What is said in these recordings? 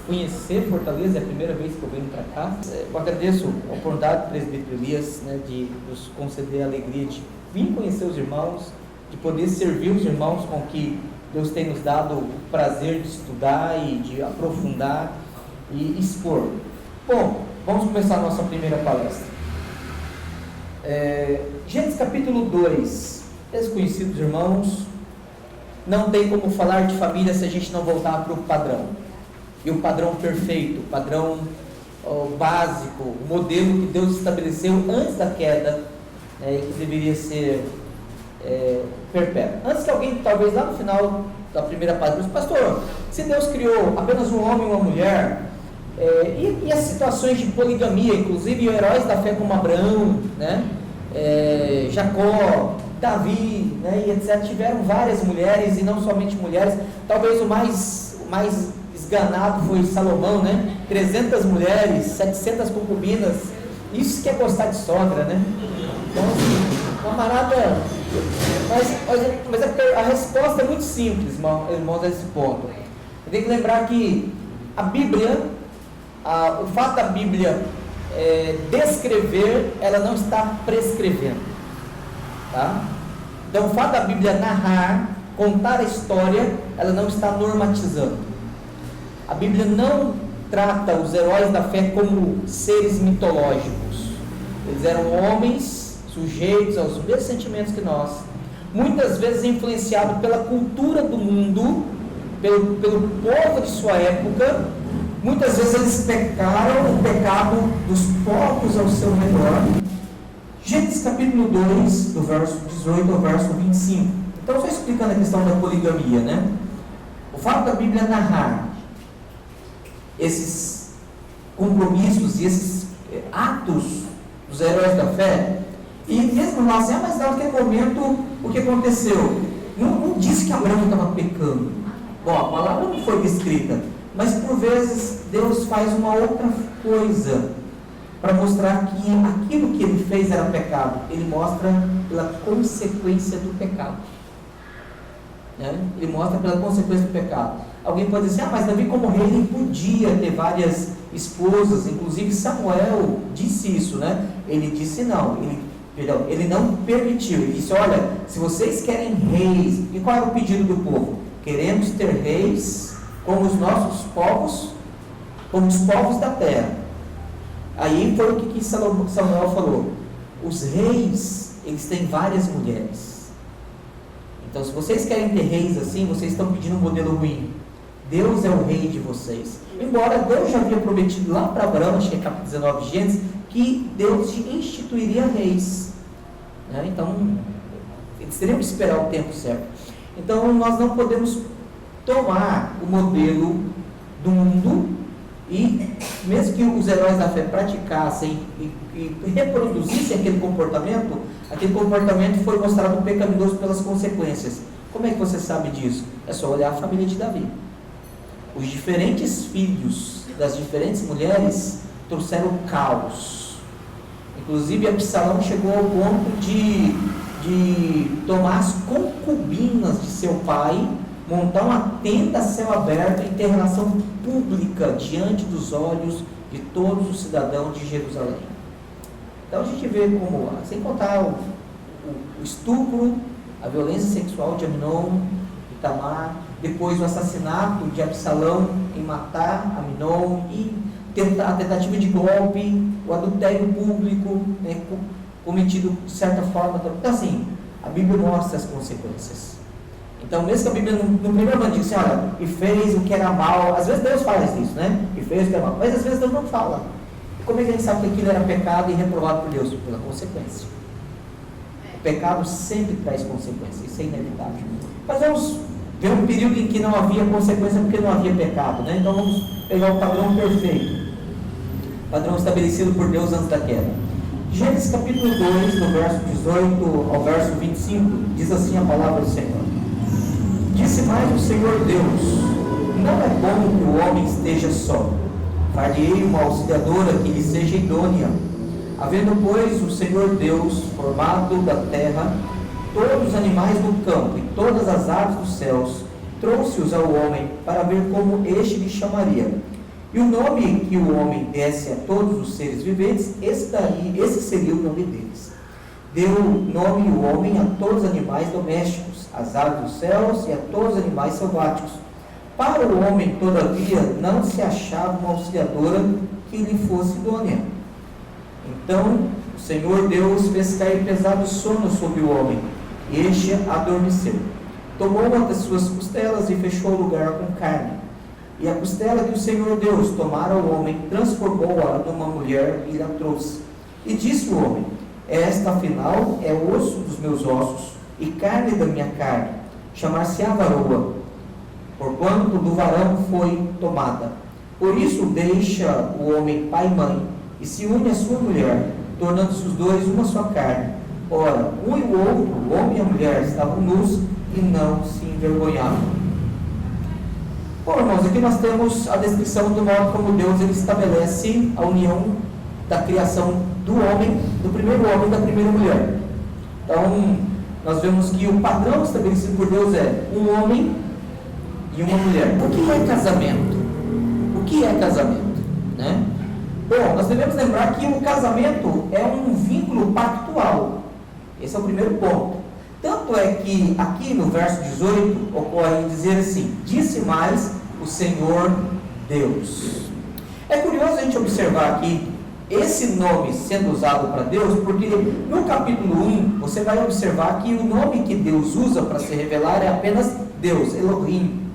conhecer Fortaleza, é a primeira vez que eu venho para cá. Eu agradeço a oportunidade do presbítero Elias, né, de nos conceder a alegria de vir conhecer os irmãos, de poder servir os irmãos com que Deus tem nos dado o prazer de estudar e de aprofundar e expor. Bom, vamos começar a nossa primeira palestra. Gênesis capítulo 2, desconhecidos irmãos, não tem como falar de família se a gente não voltar para o padrão, e o padrão perfeito, o padrão básico, o modelo que Deus estabeleceu antes da queda, que deveria ser perpétuo. Antes que alguém, talvez lá no final da primeira página, pastor, se Deus criou apenas um homem e uma mulher, e as situações de poligamia, inclusive heróis da fé como Abraão, né, Jacó, Davi, né, e etc., tiveram várias mulheres, e não somente mulheres. Talvez o mais esganado foi Salomão, né, 300 mulheres, 700 concubinas. Isso que é gostar de sogra, né? Então, assim, camarada, mas a resposta é muito simples, irmãos, a esse ponto. Eu tenho que lembrar que a Bíblia, o fato da Bíblia descrever, ela não está prescrevendo, tá? Então, o fato da Bíblia narrar, contar a história, ela não está normatizando. A Bíblia não trata os heróis da fé como seres mitológicos. Eles eram homens sujeitos aos mesmos sentimentos que nós, muitas vezes influenciados pela cultura do mundo, pelo povo de sua época. Muitas vezes eles pecaram o pecado dos povos ao seu redor. Gênesis capítulo 2, do verso 18 ao verso 25. Então, só explicando a questão da poligamia, né? O fato da Bíblia narrar esses compromissos e esses atos dos heróis da fé, e mesmo lá assim, mas naquele momento, o que aconteceu? Não disse que Abraão estava pecando. Bom, a palavra não foi descrita, mas por vezes Deus faz uma outra coisa para mostrar que aquilo que ele fez era pecado. Ele mostra pela consequência do pecado, né? Ele mostra pela consequência do pecado. Alguém pode dizer, mas Davi como rei, ele podia ter várias esposas, inclusive Samuel disse isso, né? Ele disse não, ele não permitiu. Ele disse, olha, se vocês querem reis, e qual era o pedido do povo? Queremos ter reis como os nossos povos, como os povos da terra. Aí foi o que Samuel falou: os reis, eles têm várias mulheres. Então, se vocês querem ter reis assim, vocês estão pedindo um modelo ruim. Deus é o rei de vocês. Embora Deus já havia prometido lá para Abraão, acho que é capítulo 19 de Gênesis, que Deus instituiria reis, né? Então, eles teriam que esperar o tempo certo. Então, nós não podemos tomar o modelo do mundo, e mesmo que os heróis da fé praticassem e reproduzissem aquele comportamento foi mostrado pecaminoso pelas consequências. Como é que você sabe disso? É só olhar a família de Davi. Os diferentes filhos das diferentes mulheres trouxeram caos. Inclusive Absalão chegou ao ponto de tomar as concubinas de seu pai, montar uma tenda a céu aberto e ter relação pública diante dos olhos de todos os cidadãos de Jerusalém. Então a gente vê como, sem contar o estupro, a violência sexual de Amnon e Tamar, depois o assassinato de Absalão em matar Amnon, e a tentativa de golpe, o adultério público, né, cometido de certa forma. Então assim, a Bíblia mostra as consequências. Então, mesmo que a Bíblia no primeiro momento diz assim, olha, e fez o que era mal, às vezes Deus fala isso, né? E fez o que era mal, mas às vezes Deus não fala. E como é que a gente sabe que aquilo era pecado e reprovado por Deus? Pela consequência. O pecado sempre traz consequência, isso é inevitável. Mas vamos ver um período em que não havia consequência porque não havia pecado, né? Então vamos pegar o padrão perfeito, padrão estabelecido por Deus antes da queda. Gênesis capítulo 2, no verso 18 ao verso 25, diz assim a palavra do Senhor. Disse mais o Senhor Deus: não é bom que o homem esteja só. Far-lhe-ei uma auxiliadora que lhe seja idônea. Havendo, pois, o Senhor Deus formado da terra todos os animais do campo e todas as aves dos céus, trouxe-os ao homem para ver como este lhe chamaria. E o nome que o homem desse a todos os seres viventes, esse seria o nome deles. Deu nome o homem a todos os animais domésticos, às aves dos céus e a todos os animais selváticos. Para o homem, todavia, não se achava uma auxiliadora que lhe fosse idônea. Então o Senhor Deus fez cair pesado sono sobre o homem, e este adormeceu. Tomou uma das suas costelas e fechou o lugar com carne. E a costela que o Senhor Deus tomara ao homem, transformou-a numa mulher e a trouxe. E disse o homem: esta afinal é osso dos meus ossos e carne da minha carne, chamar-se-á varoa, porquanto do varão foi tomada. Por isso deixa o homem pai e mãe, e se une à sua mulher, tornando-se os dois uma só carne. Ora, um e o outro, o homem e a mulher, estavam nus e não se envergonhavam. Bom, irmãos, aqui nós temos a descrição do modo como Deus ele estabelece a união da criação do homem, do primeiro homem e da primeira mulher. Então, nós vemos que o padrão estabelecido por Deus é um homem e uma mulher. O que é casamento? O que é casamento? Né? Bom, nós devemos lembrar que o casamento é um vínculo pactual. Esse é o primeiro ponto. Tanto é que aqui no verso 18 ocorre dizer assim: disse mais o Senhor Deus. É curioso a gente observar aqui esse nome sendo usado para Deus, porque no capítulo 1 você vai observar que o nome que Deus usa para se revelar é apenas Deus, Elohim.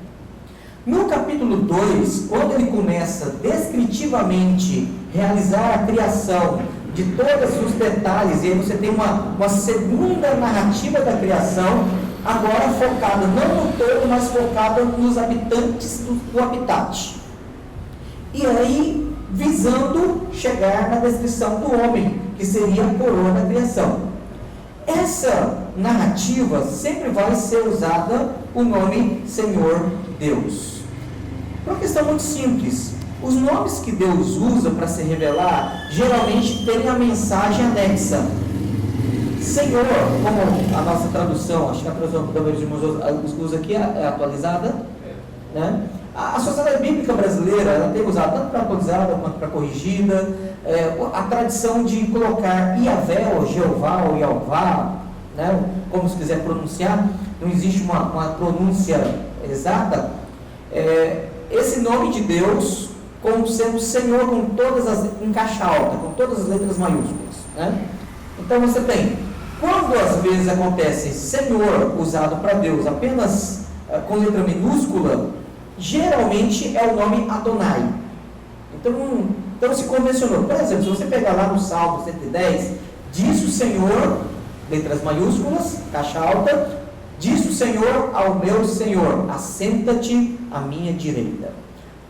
No capítulo 2, quando ele começa descritivamente realizar a criação de todos os detalhes, e aí você tem uma segunda narrativa da criação, agora focada não no todo, mas focada nos habitantes do habitat. E aí, visando chegar na descrição do homem, que seria a coroa da criação. Essa narrativa sempre vai ser usada o nome Senhor Deus. Por uma questão muito simples. Os nomes que Deus usa para se revelar, geralmente tem a mensagem anexa. Senhor, como a nossa tradução, acho que a tradução que talvez usa aqui é atualizada, né? A sociedade bíblica brasileira, ela tem usado tanto para atualizada quanto para corrigida, a tradição de colocar Iavé, ou Jeová, ou Yahvá, né? Como se quiser pronunciar, não existe uma pronúncia exata. Esse nome de Deus como sendo Senhor com todas as, em caixa alta, com todas as letras maiúsculas, né? Então você tem, quando às vezes acontece Senhor usado para Deus apenas com letra minúscula, geralmente é o nome Adonai. Então se convencionou. Por exemplo, se você pegar lá no Salmo 110, diz o Senhor, letras maiúsculas, caixa alta, diz o Senhor ao meu Senhor: assenta-te à minha direita.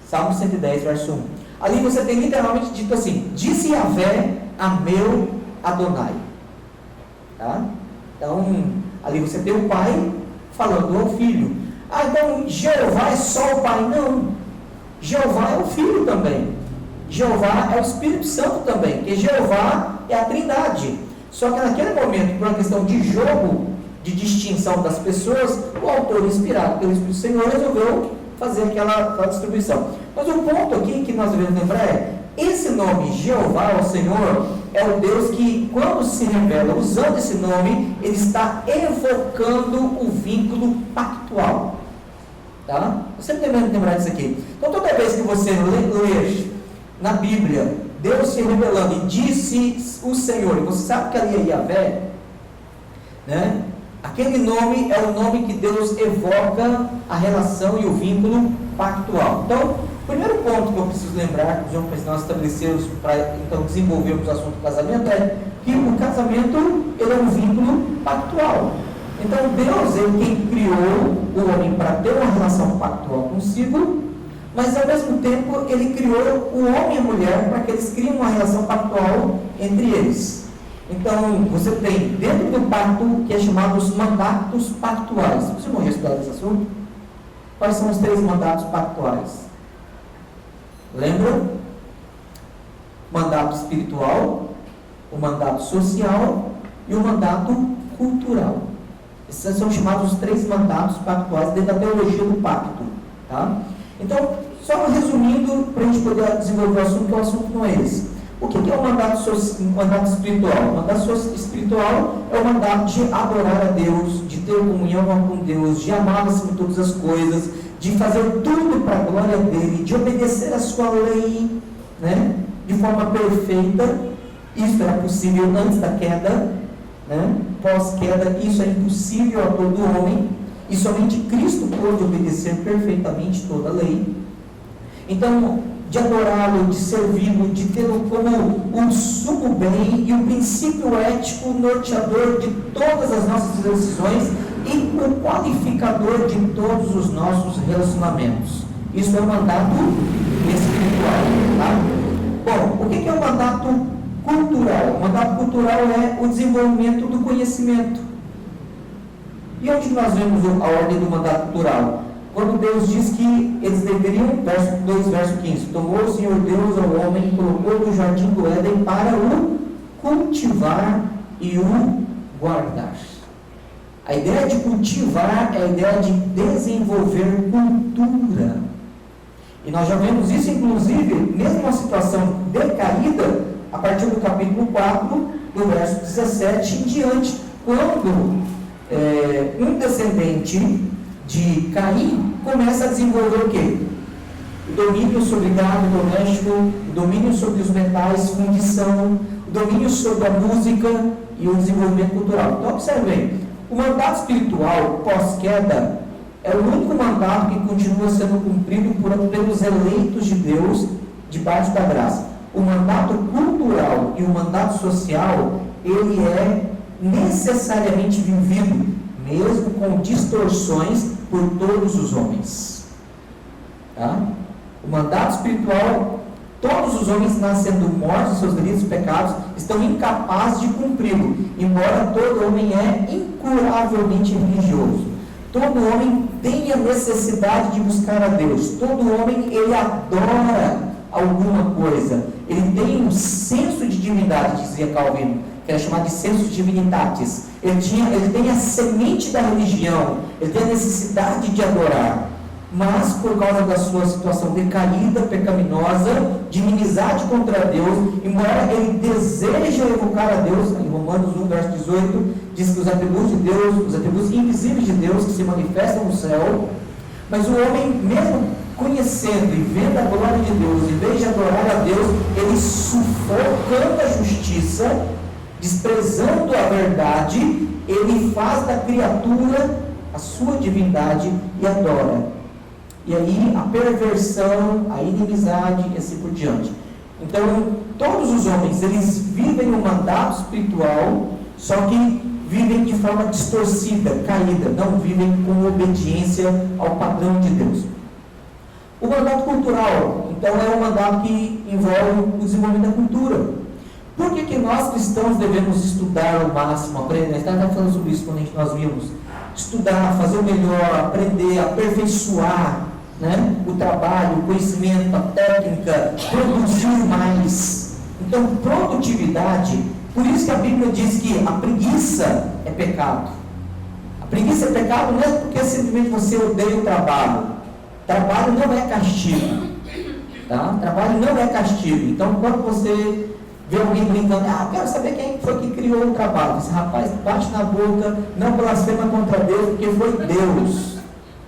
Salmo 110, verso 1. Ali você tem literalmente dito assim: disse Yahvé a meu Adonai. Tá? Então, ali você tem o pai falando ao filho. Então Jeová é só o pai? Não. Jeová é o filho também. Jeová é o Espírito Santo também, porque Jeová é a Trindade. Só que naquele momento, por uma questão de jogo, de distinção das pessoas, o autor, inspirado pelo Espírito do Senhor, resolveu fazer aquela distribuição. Mas o ponto aqui que nós devemos lembrar é: esse nome Jeová, o Senhor, é o Deus que, quando se revela usando esse nome, ele está evocando o vínculo pactual. Tá? Você deve lembrar disso aqui. Então, toda vez que você ler na Bíblia Deus se revelando e disse o Senhor, e você sabe que ali é Yahvé, né? Aquele nome é o nome que Deus evoca a relação e o vínculo pactual. Então, o primeiro ponto que eu preciso lembrar, que os nós estabelecemos para então desenvolvermos o assunto do casamento, é que o casamento ele é um vínculo pactual. Então, Deus é quem criou o homem para ter uma relação pactual consigo, mas ao mesmo tempo ele criou o homem e a mulher para que eles criem uma relação pactual entre eles. Então, você tem dentro do pacto que é chamado os mandatos pactuais. Você não já estudou esse assunto? Quais são os 3 mandatos pactuais? Lembra? Mandato espiritual, o mandato social e o mandato cultural. Esses são chamados os 3 mandatos pactuais dentro da teologia do pacto. Tá? Então, só resumindo, para a gente poder desenvolver o assunto, que o assunto não é esse. O que é o mandato espiritual? O mandato espiritual é o mandato de adorar a Deus, de ter comunhão com Deus, de amá-lo acima de todas as coisas, de fazer tudo para a glória dele, de obedecer a sua lei, né, de forma perfeita. Isso era possível antes da queda, né? Pós-queda, isso é impossível a todo homem, e somente Cristo pôde obedecer perfeitamente toda a lei. Então, de adorá-lo, de servi-lo, de tê-lo como um sumo bem e um princípio ético norteador de todas as nossas decisões e o qualificador de todos os nossos relacionamentos. Isso é o mandato espiritual. Tá? Bom, o que é o mandato cultural? O mandato cultural é o desenvolvimento do conhecimento. E onde nós vemos a ordem do mandato cultural? Quando Deus diz que eles deveriam, verso 2, verso 15, tomou o Senhor Deus ao homem e colocou no jardim do Éden para o cultivar e o guardar. A ideia de cultivar é a ideia de desenvolver cultura. E nós já vemos isso, inclusive, mesmo uma situação decaída, a partir do capítulo 4, do verso 17 em diante, quando um descendente de Caim começa a desenvolver o quê? O domínio sobre gado doméstico, o domínio sobre os metais, fundição, o domínio sobre a música e o desenvolvimento cultural. Então, observem, o mandato espiritual pós-queda é o único mandato que continua sendo cumprido pelos eleitos de Deus debaixo da graça. O mandato cultural e o mandato social, ele é necessariamente vivido, mesmo com distorções, por todos os homens. Tá? O mandato espiritual, todos os homens nascendo mortos em seus delitos e pecados, estão incapazes de cumpri-lo, embora todo homem é incuravelmente religioso. Todo homem tem a necessidade de buscar a Deus. Todo homem, ele adora alguma coisa. Ele tem um senso de divindade, dizia Calvino, que era chamado de sensus divinitatis. Ele tem a semente da religião, ele tem a necessidade de adorar, mas por causa da sua situação decaída, pecaminosa, de inimizade contra Deus, embora ele deseje evocar a Deus, em Romanos 1, verso 18, diz que os atributos de Deus, os atributos invisíveis de Deus que se manifestam no céu, mas o homem, mesmo conhecendo e vendo a glória de Deus, em vez de adorar a Deus, ele sufocando a justiça, desprezando a verdade, ele faz da criatura a sua divindade e adora. E aí a perversão, a inimizade e assim por diante. Então, todos os homens, eles vivem um mandato espiritual, só que vivem de forma distorcida, caída, não vivem com obediência ao padrão de Deus. O mandato cultural, então, é um mandato que envolve o desenvolvimento da cultura. Por que nós cristãos devemos estudar ao máximo, aprender? Estava falando sobre isso quando nós vimos. Estudar, fazer o melhor, aprender, aperfeiçoar, né, o trabalho, o conhecimento, a técnica, produzir mais. Então, produtividade, por isso que a Bíblia diz que a preguiça é pecado. A preguiça é pecado não é porque simplesmente você odeia o trabalho. Trabalho não é castigo. Tá? Trabalho não é castigo. Então, quando você vê alguém brincando, quero saber quem foi que criou o trabalho. Esse rapaz bate na boca, não blasfema contra Deus, porque foi Deus.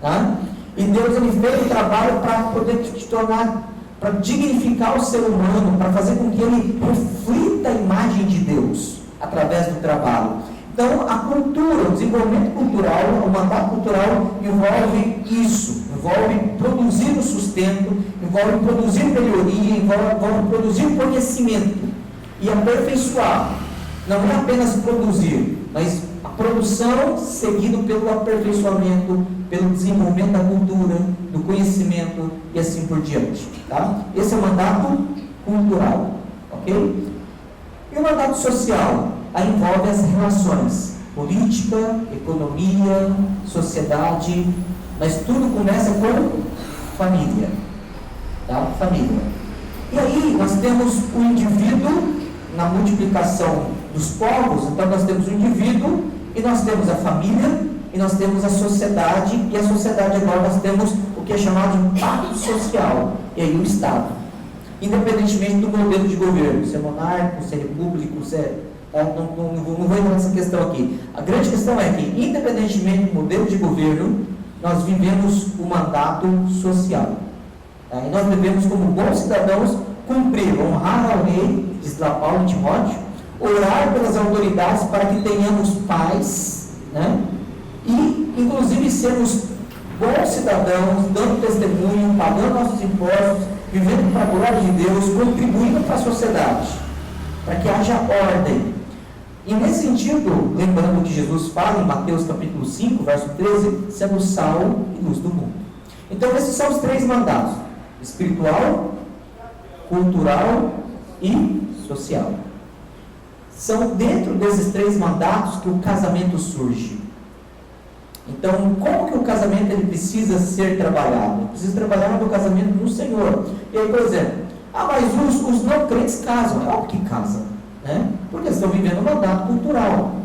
Tá? E Deus, ele fez o trabalho para poder te tornar, para dignificar o ser humano, para fazer com que ele reflita a imagem de Deus através do trabalho. Então, a cultura, o desenvolvimento cultural, o mandato cultural envolve isso, envolve produzir o sustento, envolve produzir melhoria, envolve produzir conhecimento e aperfeiçoar. Não é apenas produzir, mas a produção seguido pelo aperfeiçoamento, pelo desenvolvimento da cultura, do conhecimento e assim por diante. Tá? Esse é o mandato cultural. Ok? E o mandato social? Aí envolve as relações, política, economia, sociedade, mas tudo começa com família. Tá? Família. E aí nós temos o indivíduo na multiplicação dos povos, então nós temos o indivíduo e nós temos a família e nós temos a sociedade, e a sociedade agora nós temos o que é chamado de impacto social, e aí o Estado. Independentemente do modelo de governo, se é monárquico, se é repúblico, se é... Não vou entrar nessa questão aqui. A grande questão é que, independentemente do modelo de governo, nós vivemos o mandato social. Tá? E nós devemos, como bons cidadãos, cumprir, honrar ao rei, diz lá Paulo em Timóteo, orar pelas autoridades para que tenhamos paz, né? E, inclusive, sermos bons cidadãos, dando testemunho, pagando nossos impostos, vivendo para a glória de Deus, contribuindo para a sociedade, para que haja ordem. E nesse sentido, lembrando que Jesus fala em Mateus capítulo 5, verso 13, sendo sal e luz do mundo. Então, esses são os 3 mandatos: espiritual, cultural e social. São dentro desses 3 mandatos que o casamento surge. Então, como que o casamento ele precisa ser trabalhado? Ele precisa trabalhar no casamento no Senhor. E aí, por exemplo, mas os não crentes casam. É óbvio que casam, né? Porque eles estão vivendo um mandato cultural.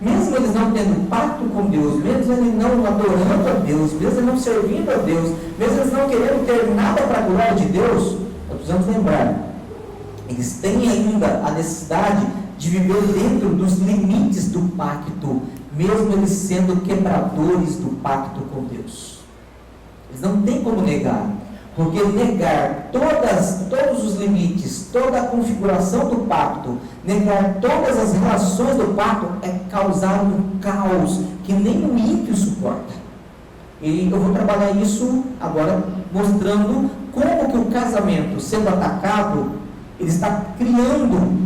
Mesmo eles não tendo pacto com Deus, mesmo eles não adorando a Deus, mesmo eles não servindo a Deus, mesmo eles não querendo ter nada para a glória de Deus, nós precisamos lembrar, eles têm ainda a necessidade de viver dentro dos limites do pacto, mesmo eles sendo quebradores do pacto com Deus. Eles não têm como negar, porque negar todos os limites, toda a configuração do pacto, negar todas as relações do pacto, é causar um caos que nem o ímpio suporta. E eu vou trabalhar isso agora, mostrando como que o casamento, sendo atacado, ele está criando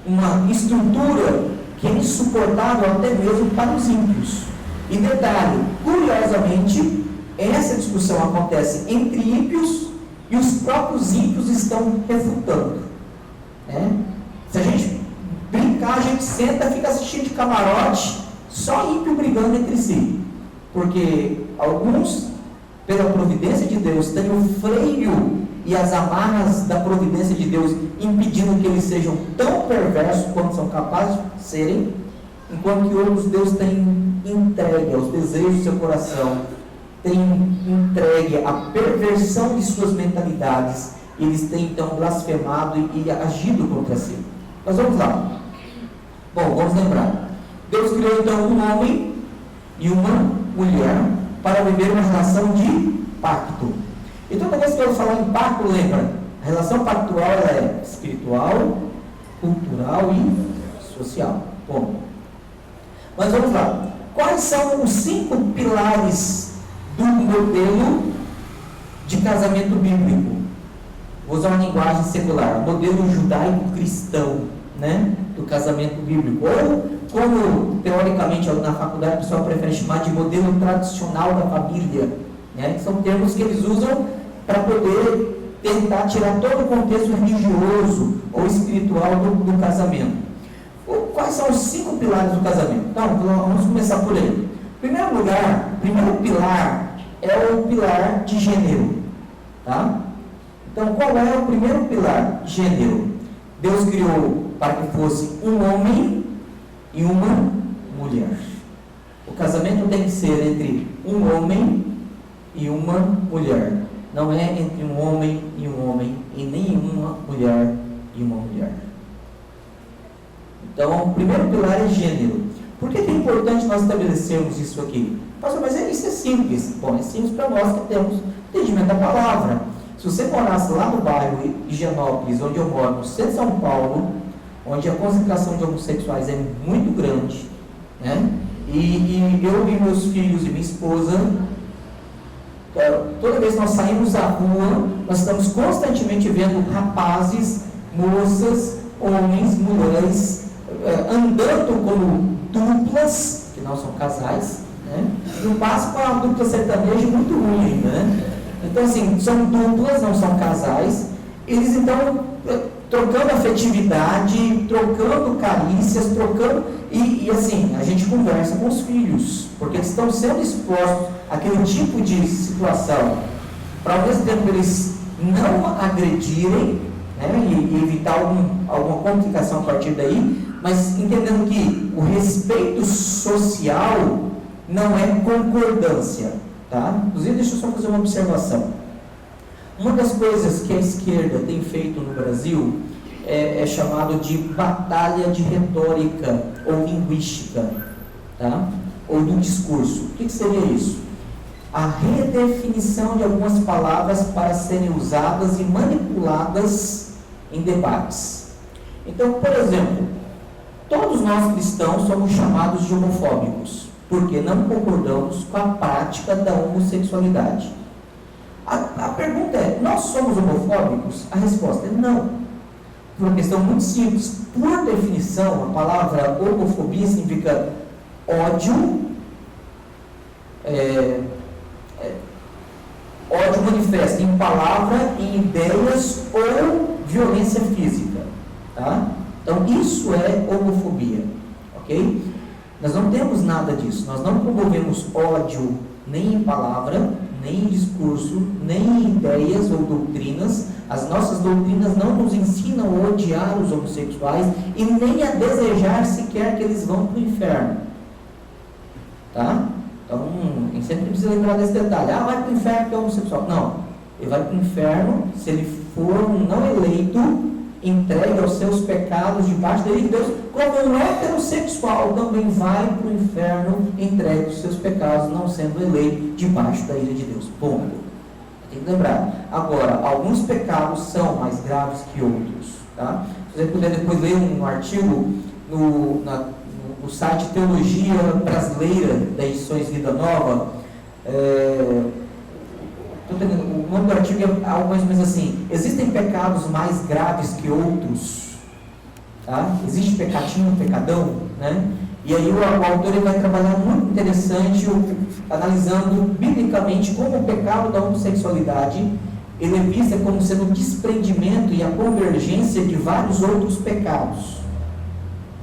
uma estrutura que é insuportável até mesmo para os ímpios. E detalhe, curiosamente, essa discussão acontece entre ímpios e os próprios ímpios estão refutando, né? Se a gente brincar, a gente senta, fica assistindo de camarote, só ímpio brigando entre si, porque alguns, pela providência de Deus, têm o freio e as amarras da providência de Deus impedindo que eles sejam tão perversos quanto são capazes de serem, enquanto que outros Deus tem entregue aos desejos do seu coração, tem entregue a perversão de suas mentalidades, eles têm então blasfemado e agido contra si. Mas vamos lá. Bom, vamos lembrar. Deus criou então um homem e uma mulher para viver uma relação de pacto. E toda vez que eu falar em pacto, lembra, a relação pactual ela é espiritual, cultural e social. Bom, mas vamos lá. Quais são os 5 pilares do modelo de casamento bíblico? Vou usar uma linguagem secular, modelo judaico-cristão, né, do casamento bíblico, ou como teoricamente na faculdade o pessoal prefere chamar de modelo tradicional da família, né, que são termos que eles usam para poder tentar tirar todo o contexto religioso ou espiritual do casamento. Quais são os 5 pilares do casamento? Então, vamos começar por aí. Em primeiro lugar, o primeiro pilar é o pilar de gênero, tá? Então, qual é o primeiro pilar? Gênero. Deus criou para que fosse um homem e uma mulher. O casamento tem que ser entre um homem e uma mulher. Não é entre um homem e nem uma mulher e uma mulher. Então, o primeiro pilar é gênero. Por que é importante nós estabelecermos isso aqui? Pastor, mas isso é simples. Bom, é simples para nós que temos entendimento da palavra. Se você morasse lá no bairro Higienópolis, onde eu moro, no centro de São Paulo, onde a concentração de homossexuais é muito grande, né? E eu e meus filhos e minha esposa, toda vez que nós saímos à rua, nós estamos constantemente vendo rapazes, moças, homens, mulheres, andando como duplas, que não são casais, né? No passo com a dupla sertaneja muito ruim ainda, né? Então, assim, são duplas, não são casais. Eles, então, trocando afetividade, trocando carícias, e assim, a gente conversa com os filhos, porque eles estão sendo expostos àquele tipo de situação, para ao mesmo tempo eles não agredirem, né, e evitar alguma complicação a partir daí, mas entendendo que o respeito social não é concordância, tá? Inclusive, deixa eu só fazer uma observação. Uma das coisas que a esquerda tem feito no Brasil é chamado de batalha de retórica ou linguística, tá? Ou do discurso. O que seria isso? A redefinição de algumas palavras para serem usadas e manipuladas em debates. Então, por exemplo, todos nós cristãos somos chamados de homofóbicos, porque não concordamos com a prática da homossexualidade. A pergunta é, nós somos homofóbicos? A resposta é não. Por uma questão muito simples. Por definição, a palavra homofobia significa ódio, ódio manifesto em palavra, em ideias ou violência física. Tá? Então, isso é homofobia. Ok? Nós não temos nada disso. Nós não promovemos ódio nem em palavra, nem em discurso, nem em ideias ou doutrinas. As nossas doutrinas não nos ensinam a odiar os homossexuais e nem a desejar sequer que eles vão para o inferno. Tá? Então, a gente sempre precisa lembrar desse detalhe. Ah, vai para o inferno porque é homossexual. Não. Ele vai para o inferno se ele for um não eleito, entregue aos seus pecados debaixo da ira de Deus, como um heterossexual também vai para o inferno, entregue aos seus pecados, não sendo eleito debaixo da ira de Deus. Ponto. Tem que lembrar. Agora, alguns pecados são mais graves que outros. Tá? Se você puder depois ler um artigo no site Teologia Brasileira da Edições Vida Nova, o nome do artigo é algo mais ou menos assim: existem pecados mais graves que outros? Tá? Existe pecadinho, pecadão, né? E aí o autor ele vai trabalhar muito interessante, analisando biblicamente como o pecado da homossexualidade ele é visto como sendo o desprendimento e a convergência de vários outros pecados.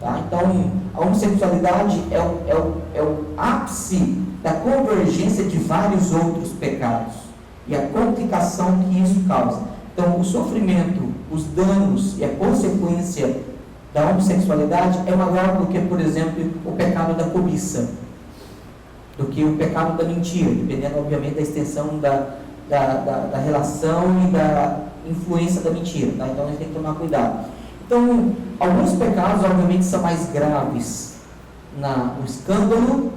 Tá? Então, a homossexualidade é o ápice da convergência de vários outros pecados e a complicação que isso causa. Então, o sofrimento, os danos e a consequência da homossexualidade é maior do que, por exemplo, o pecado da cobiça, do que o pecado da mentira, dependendo, obviamente, da extensão da relação e da influência da mentira. Tá? Então, a gente tem que tomar cuidado. Então, alguns pecados, obviamente, são mais graves no escândalo,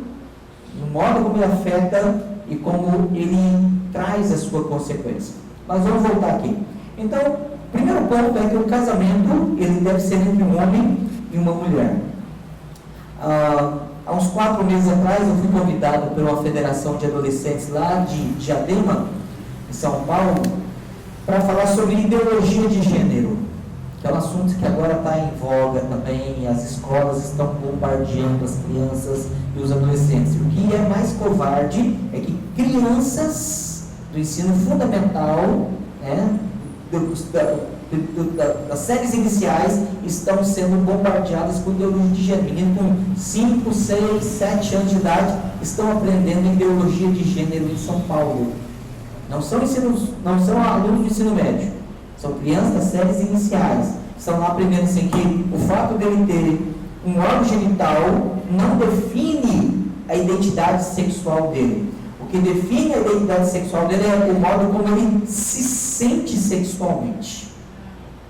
no modo como ele afeta e como ele traz a sua consequência. Mas vamos voltar aqui. Então, o primeiro ponto é que o casamento ele deve ser entre um homem e uma mulher. Há uns 4 meses atrás, eu fui convidado pela Federação de Adolescentes lá de Diadema, em São Paulo, para falar sobre ideologia de gênero, que é um assunto que agora está em voga também. As escolas estão bombardeando as crianças e os adolescentes. O que é mais covarde é que crianças do ensino fundamental, né, das séries iniciais, estão sendo bombardeadas com ideologia de gênero. Meninos com 5, 6, 7 anos de idade estão aprendendo ideologia de gênero em São Paulo. Não são alunos do ensino médio, são crianças das séries iniciais. Estão lá aprendendo assim que o fato dele ter um órgão genital não define a identidade sexual dele. O que define a identidade sexual dele é o modo como ele se sente sexualmente.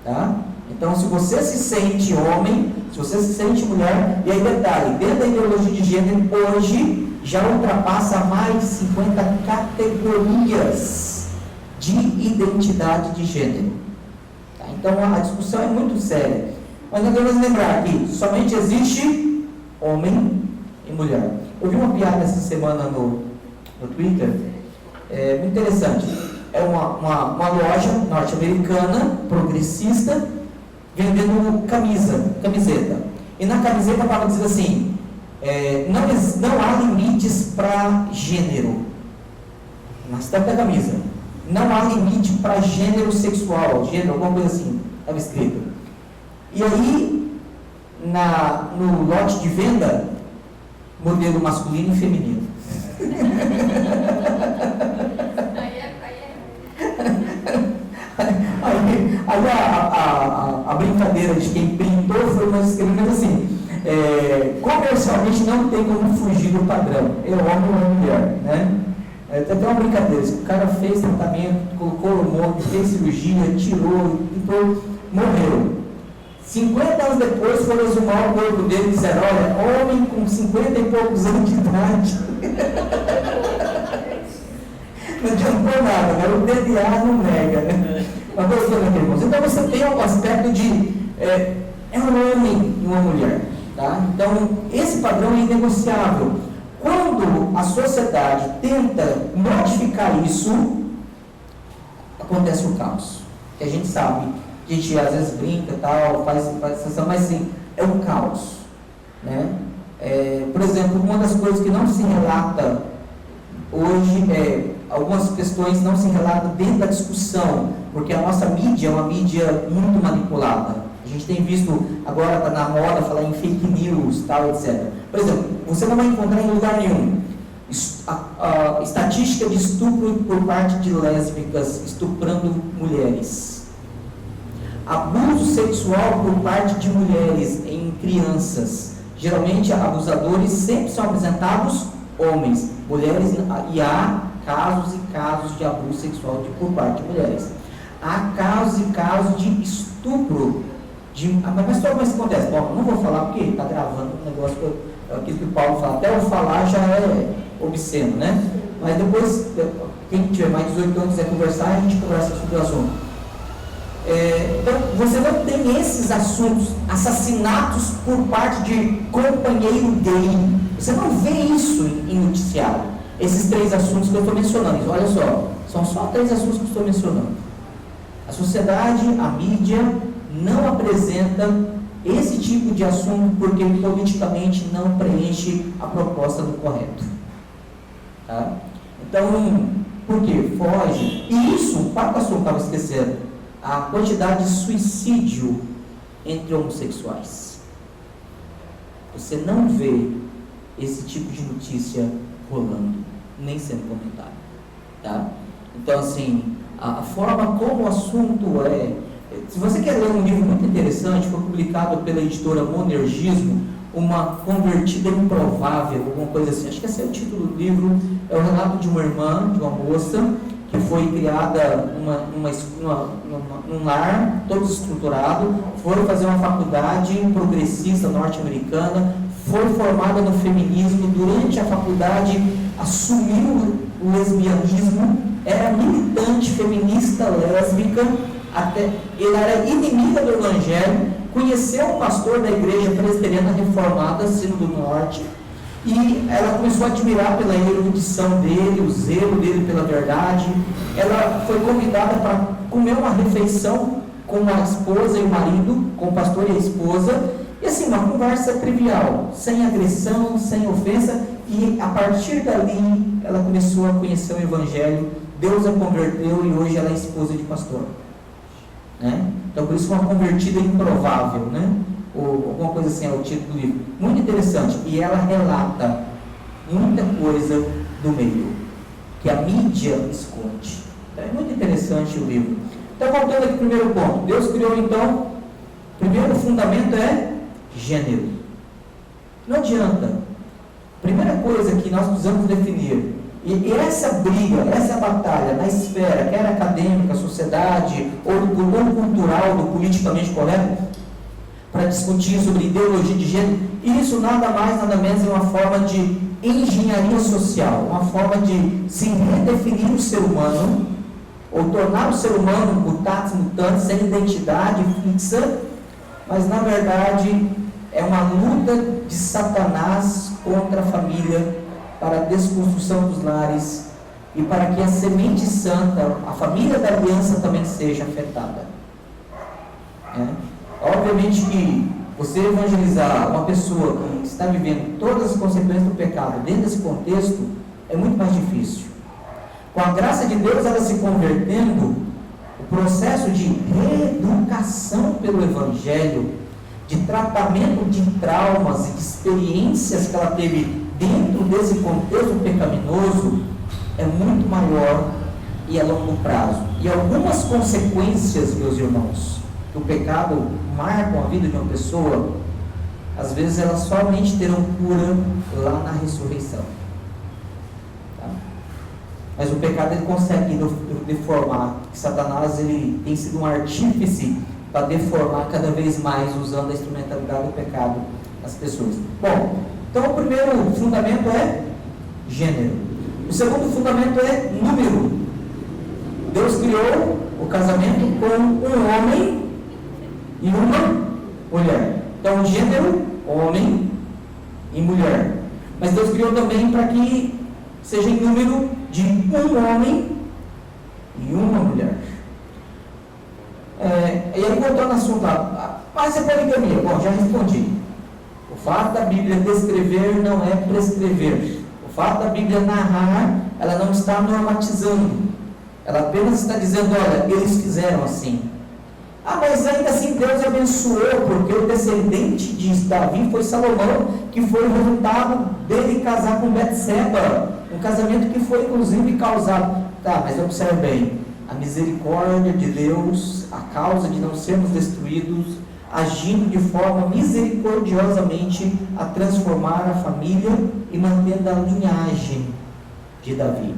Tá? Então, se você se sente homem, se você se sente mulher, e aí detalhe, dentro da ideologia de gênero, hoje já ultrapassa mais de 50 categorias de identidade de gênero. Tá? Então, a discussão é muito séria. Mas nós devemos lembrar que somente existe homem e mulher. Eu vi uma piada essa semana no Twitter, muito interessante. É uma loja norte-americana, progressista, vendendo camiseta. E na camiseta estava dizendo assim, não há limites para gênero. Na estampa da camisa. Não há limite para gênero sexual, gênero, alguma coisa assim, estava escrito. E aí, no lote de venda, modelo masculino e feminino. Aí a brincadeira de quem printou foi nós escrevendo assim, universalmente não tem como fugir do padrão, é homem ou mulher, né? Tem até uma brincadeira, o cara fez tratamento, colocou hormônio, fez cirurgia, tirou, então morreu. 50 anos depois foram exumar o corpo dele e disseram, olha, homem com 50 e poucos anos de idade. Não adiantou nada, né? O DNA não nega, né? Mas voltando aqui, irmãos. Então você tem um aspecto de é um homem e uma mulher, tá? Então esse padrão é inegociável. Quando a sociedade tenta modificar isso, acontece o caos. Que a gente sabe, a gente às vezes brinca e tal, faz sessão, mas sim, é um caos, né? Por exemplo, uma das coisas que não se relata hoje algumas questões não se relatam dentro da discussão, porque a nossa mídia é uma mídia muito manipulada. A gente tem visto, agora está na moda falar em fake news, tal, etc. Por exemplo, você não vai encontrar em lugar nenhum estatística de estupro por parte de lésbicas estuprando mulheres. Abuso sexual por parte de mulheres em crianças. Geralmente, abusadores sempre são apresentados homens, mulheres, e há casos e casos de abuso sexual por parte de mulheres. Há casos e casos de estupro. Mas como isso acontece? Bom, não vou falar porque está gravando um negócio, aquilo que o Paulo fala, até eu falar já é obsceno, né? Mas depois, quem tiver mais de 18 anos quiser conversar, a gente conversa sobre o assunto. Então, você não tem esses assuntos, assassinatos por parte de companheiro gay. Você não vê isso em noticiário. Esses 3 assuntos que eu estou mencionando. Olha só, são só 3 assuntos que eu estou mencionando. A sociedade, a mídia, não apresenta esse tipo de assunto porque politicamente não preenche a proposta do correto. Tá? Então, por quê? Foge. E isso, o Papa Pastor estava esquecendo, a quantidade de suicídio entre homossexuais. Você não vê esse tipo de notícia rolando, nem sendo comentado. Tá? Então, assim, a forma como o assunto se você quer ler um livro muito interessante, foi publicado pela editora Monergismo, Uma Convertida Improvável, alguma coisa assim, acho que esse é o título do livro, é o relato de uma irmã, de uma moça, que foi criada num lar, todo estruturado, foi fazer uma faculdade progressista norte-americana, foi formada no feminismo, durante a faculdade assumiu o lesbianismo, era militante feminista lésbica, ela era inimiga do Evangelho, conheceu um pastor da igreja presbiteriana reformada, Sino do Norte, e ela começou a admirar pela erudição dele, o zelo dele pela verdade. Ela foi convidada para comer uma refeição com a esposa e o marido, com o pastor e a esposa, e assim, uma conversa trivial, sem agressão, sem ofensa, e a partir dali ela começou a conhecer o Evangelho, Deus a converteu e hoje ela é esposa de pastor. Né? Então, por isso, uma convertida improvável, né? Ou alguma coisa assim é o título do livro. Muito interessante. E ela relata muita coisa do meio, que a mídia esconde. Então, é muito interessante o livro. Então, voltando aqui ao primeiro ponto. Deus criou, então, o primeiro fundamento é gênero. Não adianta. Primeira coisa que nós precisamos definir, e essa briga, essa batalha na esfera, quer acadêmica, sociedade, ou cultural, do politicamente correto, para discutir sobre ideologia de gênero, isso nada mais, nada menos é uma forma de engenharia social, uma forma de se redefinir o ser humano, ou tornar o ser humano mutatis mutandis, sem identidade fixa, mas na verdade é uma luta de Satanás contra a família, para a desconstrução dos lares e para que a semente santa, a família da aliança também seja afetada. Obviamente que você evangelizar uma pessoa que está vivendo todas as consequências do pecado dentro desse contexto é muito mais difícil. Com a graça de Deus, ela se convertendo, o processo de reeducação pelo Evangelho, de tratamento de traumas e de experiências que ela teve dentro desse contexto pecaminoso, é muito maior e a longo prazo. E algumas consequências, meus irmãos, que o pecado marca a vida de uma pessoa, às vezes elas somente terão cura lá na ressurreição. Tá? Mas o pecado ele consegue deformar. Satanás ele tem sido um artífice para deformar cada vez mais, usando a instrumentalidade do pecado nas pessoas. Bom, então o primeiro fundamento é gênero. O segundo fundamento é número. Deus criou o casamento com um homem e uma mulher. Então, gênero, homem e mulher. Mas Deus criou também para que seja em número de um homem e uma mulher. E aí, voltando ao assunto lá, mas é poligamia. Bom, já respondi. O fato da Bíblia descrever não é prescrever. O fato da Bíblia narrar, ela não está normatizando. Ela apenas está dizendo, olha, eles fizeram assim. Mas ainda assim Deus abençoou, porque o descendente de Davi foi Salomão, que foi o resultado dele casar com Betseba. Um casamento que foi inclusive causado. Tá, mas observe bem, a misericórdia de Deus, a causa de não sermos destruídos, agindo de forma misericordiosamente a transformar a família e mantendo a linhagem de Davi.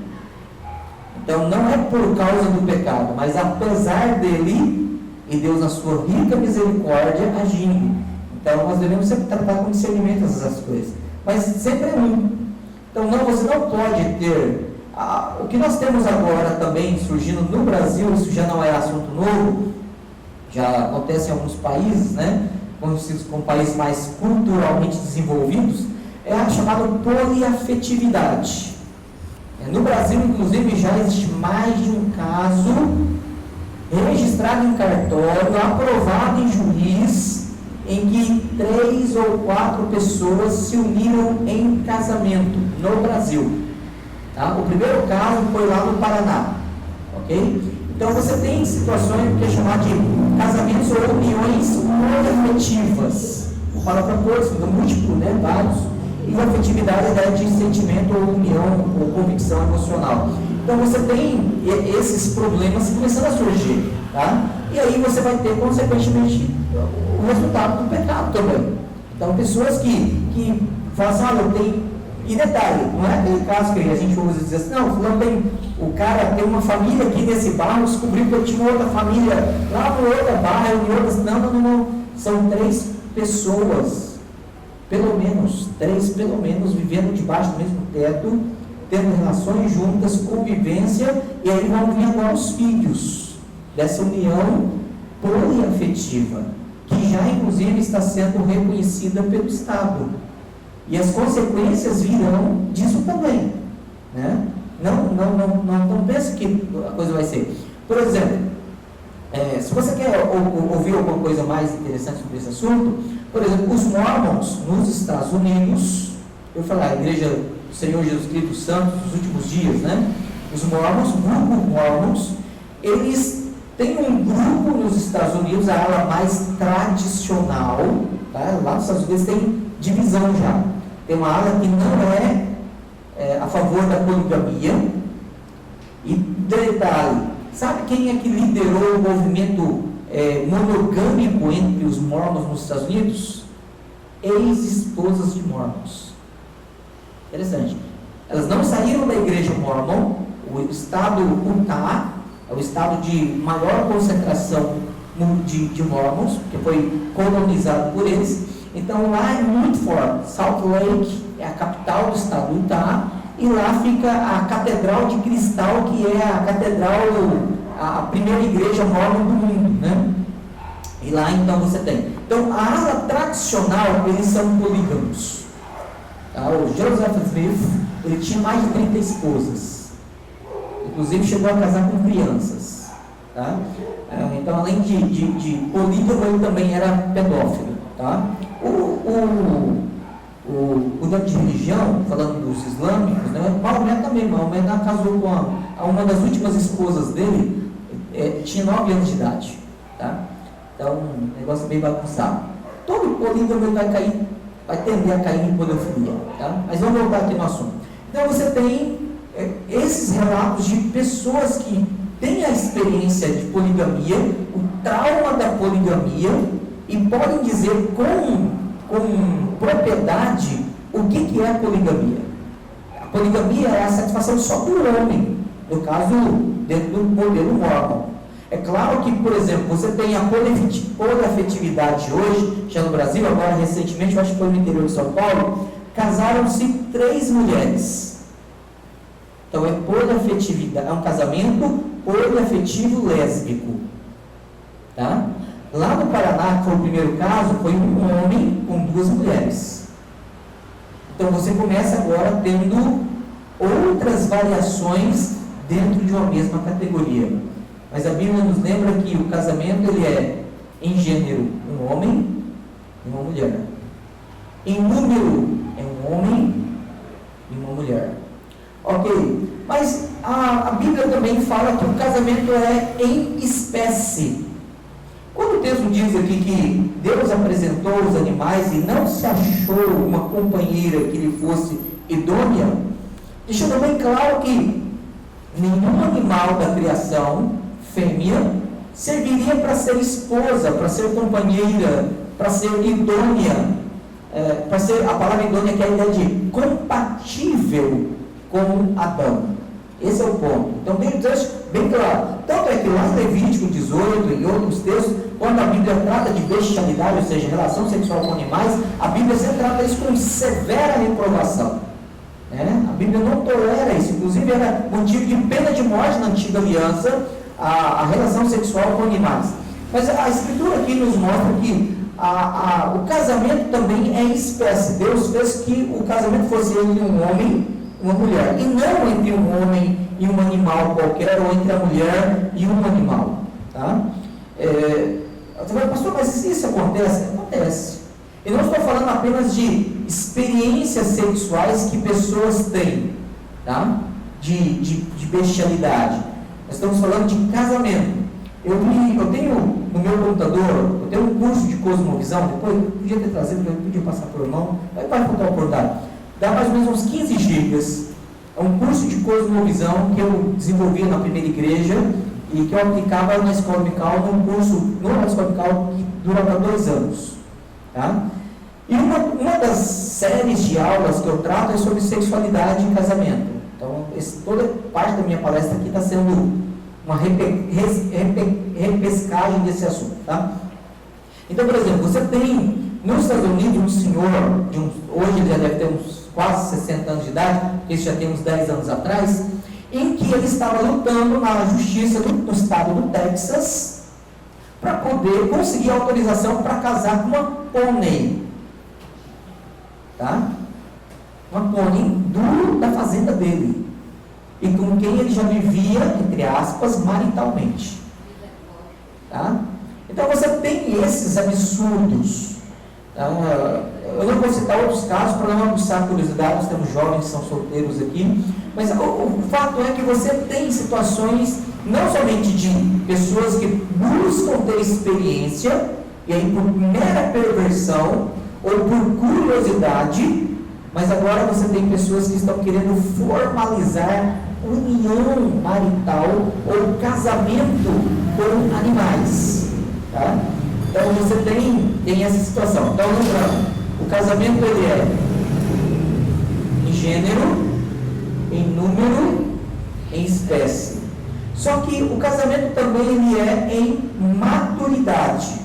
Então não é por causa do pecado, mas apesar dele, e Deus na sua rica misericórdia agindo. Então nós devemos sempre tratar com discernimento essas coisas, mas sempre é um. Então você não pode ter o que nós temos agora também surgindo no Brasil. Isso já não é assunto novo, já acontece em alguns países, né, conhecidos como países mais culturalmente desenvolvidos, é a chamada poliafetividade. No Brasil, inclusive, já existe mais de um caso registrado em cartório, aprovado em juiz, em que 3 ou 4 pessoas se uniram em casamento no Brasil. Tá? O primeiro caso foi lá no Paraná. Ok? Então você tem situações que é chamado de casamentos ou uniões poliafetivas. Fala para todos, múltiplo, né? Vários. E a afetividade é a ideia de sentimento ou união ou convicção emocional. Então você tem esses problemas começando a surgir, tá? E aí você vai ter consequentemente o resultado do pecado também. Então pessoas que falam assim, olha, eu tenho. E detalhe, não é aquele caso que a gente usa dizer assim, não, fulano o cara tem uma família aqui nesse bairro, descobriu que eu tinha outra família lá no outro bairro, em outras. Não. São 3 pessoas. Pelo menos 3, vivendo debaixo do mesmo teto, tendo relações juntas, convivência, e aí vão vir agora os filhos dessa união poliafetiva, que já inclusive está sendo reconhecida pelo Estado. E as consequências virão disso também. Né? Não pense que a coisa vai ser. Por exemplo, se você quer ouvir alguma coisa mais interessante sobre esse assunto, por exemplo, os Mormons nos Estados Unidos, eu falei, a Igreja do Senhor Jesus Cristo Santo dos últimos dias, né? Os Mormons, o grupo Mormons, eles têm um grupo nos Estados Unidos, a ala mais tradicional, tá? Lá nos Estados Unidos tem divisão já. Tem uma ala que não é a favor da poligamia. E detalhe, sabe quem é que liderou o movimento monogâmico entre os Mormons nos Estados Unidos? Ex-esposas de Mormons. Interessante. Elas não saíram da igreja Mormon. O estado Utah é o estado de maior concentração de Mormons, que foi colonizado por eles. Então lá é muito forte. Salt Lake é a capital do estado do Utah, e lá fica a Catedral de Cristal, que é a catedral, a primeira igreja mormon do mundo, né? E lá então você tem. Então a ala tradicional, eles são polígamos. Tá? O Joseph Smith, ele tinha mais de 30 esposas. Inclusive chegou a casar com crianças. Tá? Então além de polígamo, ele também era pedófilo. Tá? O de religião, falando dos islâmicos, né? Maomé também. Maomé casou com uma das últimas esposas dele, tinha 9 anos de idade. Tá? Então, um negócio bem bagunçado. Todo polígamo vai tender a cair em pedofilia. Tá? Mas vamos voltar aqui no assunto. Então, você tem esses relatos de pessoas que têm a experiência de poligamia, o trauma da poligamia, e podem dizer com com propriedade o que é a poligamia. A poligamia é a satisfação só do homem, no caso, dentro do modelo mormon. É claro que, por exemplo, você tem a poliafetividade hoje, já no Brasil, agora recentemente, eu acho que foi no interior de São Paulo, casaram-se 3 mulheres. Então é poliafetividade, é um casamento poliafetivo lésbico. Tá? Lá no Paraná, que foi o primeiro caso, foi um homem com 2 mulheres. Então você começa agora tendo outras variações dentro de uma mesma categoria. Mas a Bíblia nos lembra que o casamento ele é, em gênero, um homem e uma mulher. Em número, é um homem e uma mulher. Ok, mas a Bíblia também fala que o casamento é em espécie. Quando o texto diz aqui que Deus apresentou os animais e não se achou uma companheira que lhe fosse idônea, deixando bem claro que nenhum animal da criação, fêmea, serviria para ser esposa, para ser companheira, para ser idônea, para ser, a palavra idônea que é a ideia de compatível com Adão. Esse é o ponto. Então, bem claro. Tanto é que lá em Levítico 18 e outros textos, quando a Bíblia trata de bestialidade, ou seja, relação sexual com animais, a Bíblia sempre trata isso com severa reprovação. A Bíblia não tolera isso. Inclusive, era motivo de pena de morte na antiga aliança, a relação sexual com animais. Mas a Escritura aqui nos mostra que o casamento também é espécie. Deus fez que o casamento fosse entre um homem e uma mulher, e não entre um homem e um animal qualquer, ou entre a mulher e um animal. Tá? Você vai, pastor, mas isso acontece? Acontece. Eu não estou falando apenas de experiências sexuais que pessoas têm, tá? de bestialidade. Nós estamos falando de casamento. Eu tenho no meu computador, eu tenho um curso de cosmovisão, depois eu podia ter trazido, eu podia passar por mão, mas vai contar a oportunidade. Dá mais ou menos uns 15 gigas. É um curso de cosmovisão que eu desenvolvia na primeira igreja e que eu aplicava na escola dominical, num curso na escola dominical que durava 2 anos. Tá? E uma das séries de aulas que eu trato é sobre sexualidade e casamento. Então, toda parte da minha palestra aqui está sendo uma repescagem desse assunto. Tá? Então, por exemplo, você tem nos Estados Unidos um senhor, hoje ele já deve ter uns quase 60 anos de idade, isso já tem uns 10 anos atrás, em que ele estava lutando na justiça no estado do Texas para poder conseguir autorização para casar com uma pônei. Tá? Uma pônei da fazenda dele, e com quem ele já vivia, entre aspas, maritalmente. Tá? Então você tem esses absurdos. Eu não vou citar outros casos para não aguçar a curiosidade, nós temos jovens que são solteiros aqui, mas o fato é que você tem situações não somente de pessoas que buscam ter experiência, e aí por mera perversão ou por curiosidade, mas agora você tem pessoas que estão querendo formalizar união marital ou casamento com animais. Tá? Então você tem essa situação. Então lembrando, o casamento ele é em gênero, em número, em espécie. Só que o casamento também ele é em maturidade.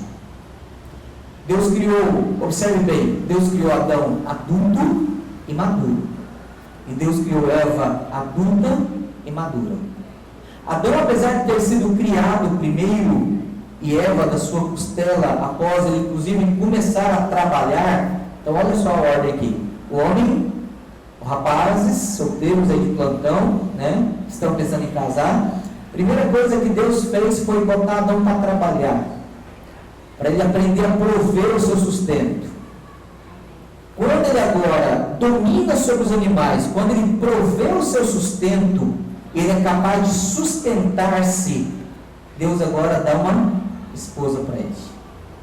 Deus criou, observe bem, Deus criou Adão adulto e maduro. E Deus criou Eva adulta e madura. Adão, apesar de ter sido criado primeiro, e Eva da sua costela, após ele inclusive começar a trabalhar. Então olha só a ordem aqui. O homem, os rapazes, solteiros aí de plantão, né, que estão pensando em casar, a primeira coisa que Deus fez foi botar Adão para trabalhar, para ele aprender a prover o seu sustento. Quando ele agora domina sobre os animais, quando ele provê o seu sustento, ele é capaz de sustentar-se. Deus agora dá uma esposa para ele.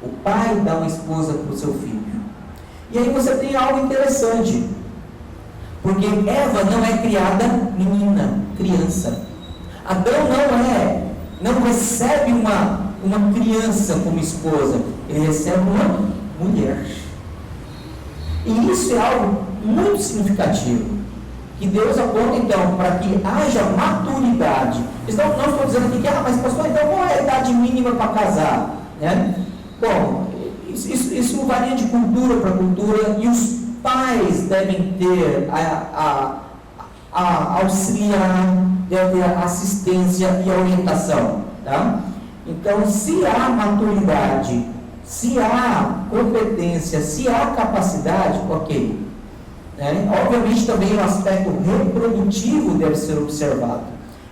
O pai dá uma esposa para o seu filho. E aí você tem algo interessante, porque Eva não é criada menina, criança. Adão não recebe uma criança como esposa, ele recebe uma mulher. E isso é algo muito significativo, que Deus aponta então para que haja maturidade. Então, não estou dizendo aqui que, mas pastor, então qual é a idade mínima para casar? Né? Bom, isso varia de cultura para cultura, e os pais devem ter a auxiliar, devem ter a assistência e a orientação. Tá? Então, se há maturidade, se há competência, se há capacidade, ok. Obviamente também o aspecto reprodutivo deve ser observado.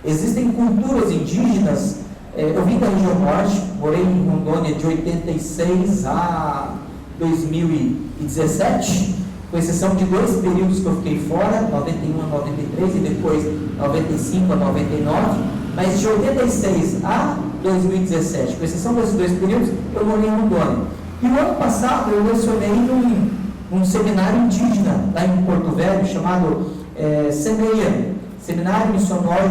Existem culturas indígenas, eu vim da região norte, morei em Rondônia de 86 a 2017, com exceção de 2 períodos que eu fiquei fora, 91 a 93 e depois 95 a 99, mas de 86 a 2017, com exceção desses 2 períodos, eu morei em Rondônia. E no ano passado eu lecionei num seminário indígena lá em Porto Velho, chamado SEMEIA, Seminário Missionário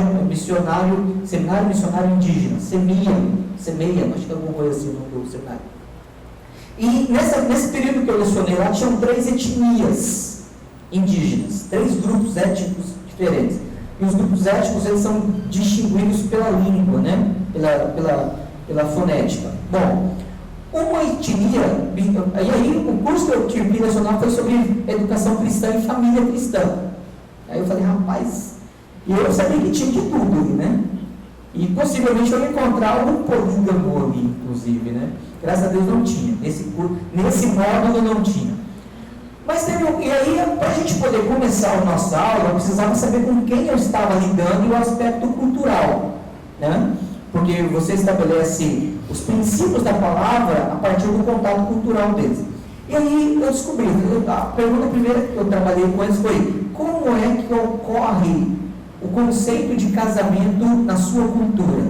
Indígena, SEMEIA, acho que é alguma coisa assim no nome do seminário. E nesse período que eu lecionei lá, tinham 3 etnias indígenas, 3 grupos étnicos diferentes. E os grupos étnicos, eles são distinguidos pela língua, né? pela fonética. Bom, uma etnia, e aí o curso que eu tive que lecionar foi sobre educação cristã e família cristã. Aí eu falei, rapaz, e eu sabia que tinha de tudo ali, né? E possivelmente eu ia encontrar algum polígamo ali, inclusive, né? Graças a Deus não tinha, nesse módulo não tinha. Mas e aí, para a gente poder começar a nossa aula, eu precisava saber com quem eu estava lidando e o aspecto cultural, né? Porque você estabelece os princípios da palavra a partir do contato cultural deles. E aí eu descobri, a pergunta primeira que eu trabalhei com eles foi: como é que ocorre o conceito de casamento na sua cultura?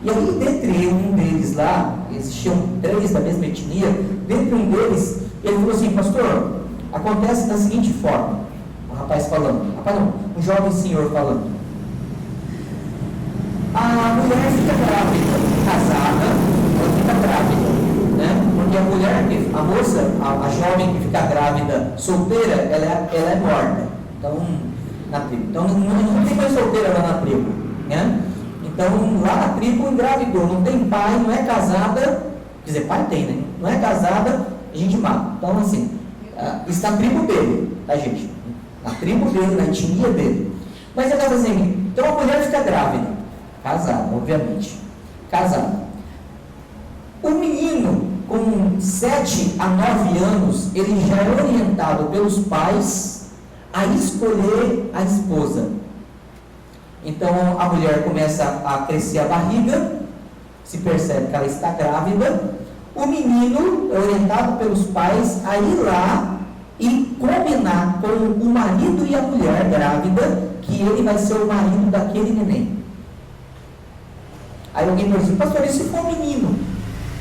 E aí, dentre um deles lá, existiam 3 da mesma etnia, dentre um deles, ele falou assim: pastor, acontece da seguinte forma, o rapaz falando, um jovem senhor falando, a mulher fica grávida, casada, ela fica grávida, né? Porque a moça, a jovem que fica grávida, solteira, ela é morta, então, na tribo. Então, não tem mais solteira lá na tribo, né? Então, lá na tribo engravidou, não tem pai, não é casada, quer dizer, pai tem, né? Não é casada, a gente mata. Então, assim, isso na tribo dele, tá, gente? Na tribo dele, na etnia dele. Mas ele estava assim, então a mulher fica grávida, casada, obviamente, casada. O menino, com 7 a 9 anos, ele já é orientado pelos pais a escolher a esposa. Então a mulher começa a crescer a barriga, se percebe que ela está grávida, o menino é orientado pelos pais a ir lá e combinar com o marido e a mulher grávida que ele vai ser o marido daquele neném. Aí alguém pergunta assim: pastor, e se for menino?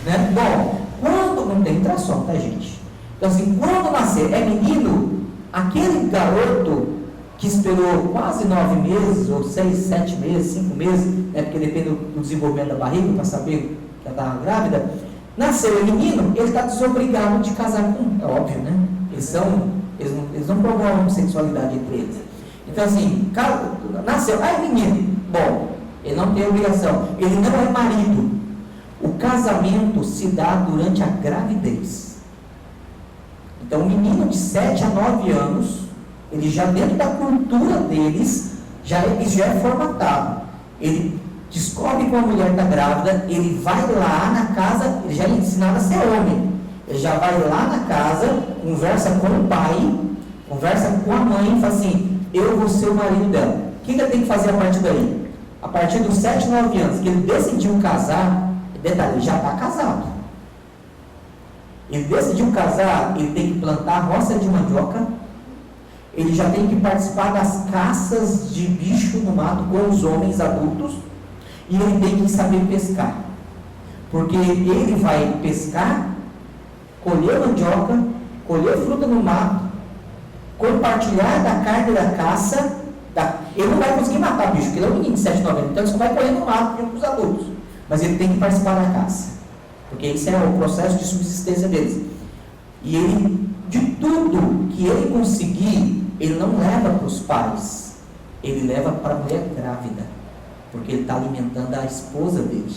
Né? Bom, quando não tem tração, tá, gente? Então assim, quando nascer é menino, aquele garoto que esperou quase 9 meses, ou 6, 7 meses, 5 meses, né, porque depende do desenvolvimento da barriga, para saber que ela estava grávida, nasceu o menino, ele está desobrigado de casar com, é óbvio, né? Eles não promovam a homossexualidade entre eles. Então assim, nasceu, é menino, bom, ele não tem obrigação, ele não é marido. O casamento se dá durante a gravidez. Então, o menino de 7 a 9 anos, ele já dentro da cultura deles, já é formatado. Ele descobre que a mulher está grávida, ele vai lá na casa, ele já é ensinado a ser homem. Ele já vai lá na casa, conversa com o pai, conversa com a mãe e fala assim: eu vou ser o marido dela. O que ele tem que fazer a partir daí? A partir dos 7, 9 anos, que ele decidiu casar, detalhe, ele já está casado. Ele decidiu casar, ele tem que plantar roça de mandioca, ele já tem que participar das caças de bicho no mato com os homens adultos, e ele tem que saber pescar, porque ele vai pescar, colher mandioca, colher fruta no mato, compartilhar da carne da caça. Ele não vai conseguir matar bicho, porque ele é um menino de 7, 9 anos, então ele só vai correr no mato junto com os adultos, mas ele tem que participar da caça, porque esse é o processo de subsistência deles. E ele, de tudo que ele conseguir, ele não leva para os pais, ele leva para a mulher grávida, porque ele está alimentando a esposa dele.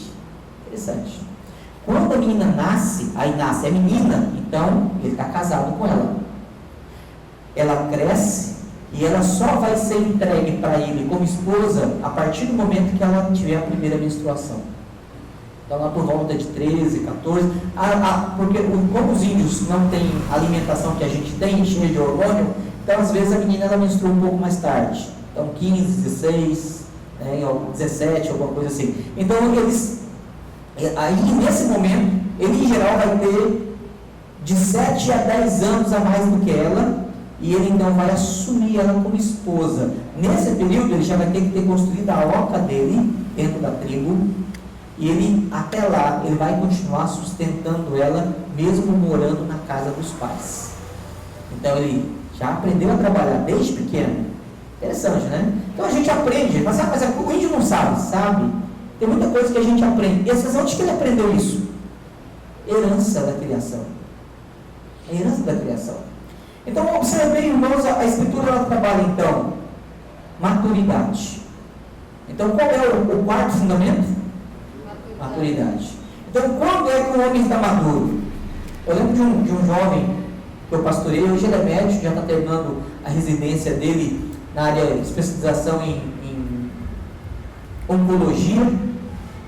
Interessante. Quando a menina nasce, aí nasce a menina, então ele está casado com ela. Ela cresce e ela só vai ser entregue para ele como esposa a partir do momento que ela tiver a primeira menstruação. Então lá por volta de 13, 14, porque como os índios não têm a alimentação que a gente tem, cheia de hormônio, então às vezes a menina ela menstrua um pouco mais tarde. Então 15, 16, 17, alguma coisa assim. Então aí nesse momento, ele em geral vai ter de 7 a 10 anos a mais do que ela, e ele então vai assumir ela como esposa. Nesse período ele já vai ter que ter construído a oca dele dentro da tribo, e ele até lá ele vai continuar sustentando ela mesmo morando na casa dos pais. Então ele já aprendeu a trabalhar desde pequeno. Interessante, né? Então a gente aprende, mas o índio não sabe? Tem muita coisa que a gente aprende. E vocês, onde que ele aprendeu isso? Herança da criação. A herança da criação. Então observem, irmãos, a Escritura ela trabalha então maturidade. Então qual é o quarto fundamento? Maturidade. Então quando é que o homem está maduro? Eu lembro de um jovem que eu pastorei, hoje ele é médico, já está terminando a residência dele na área de especialização em oncologia.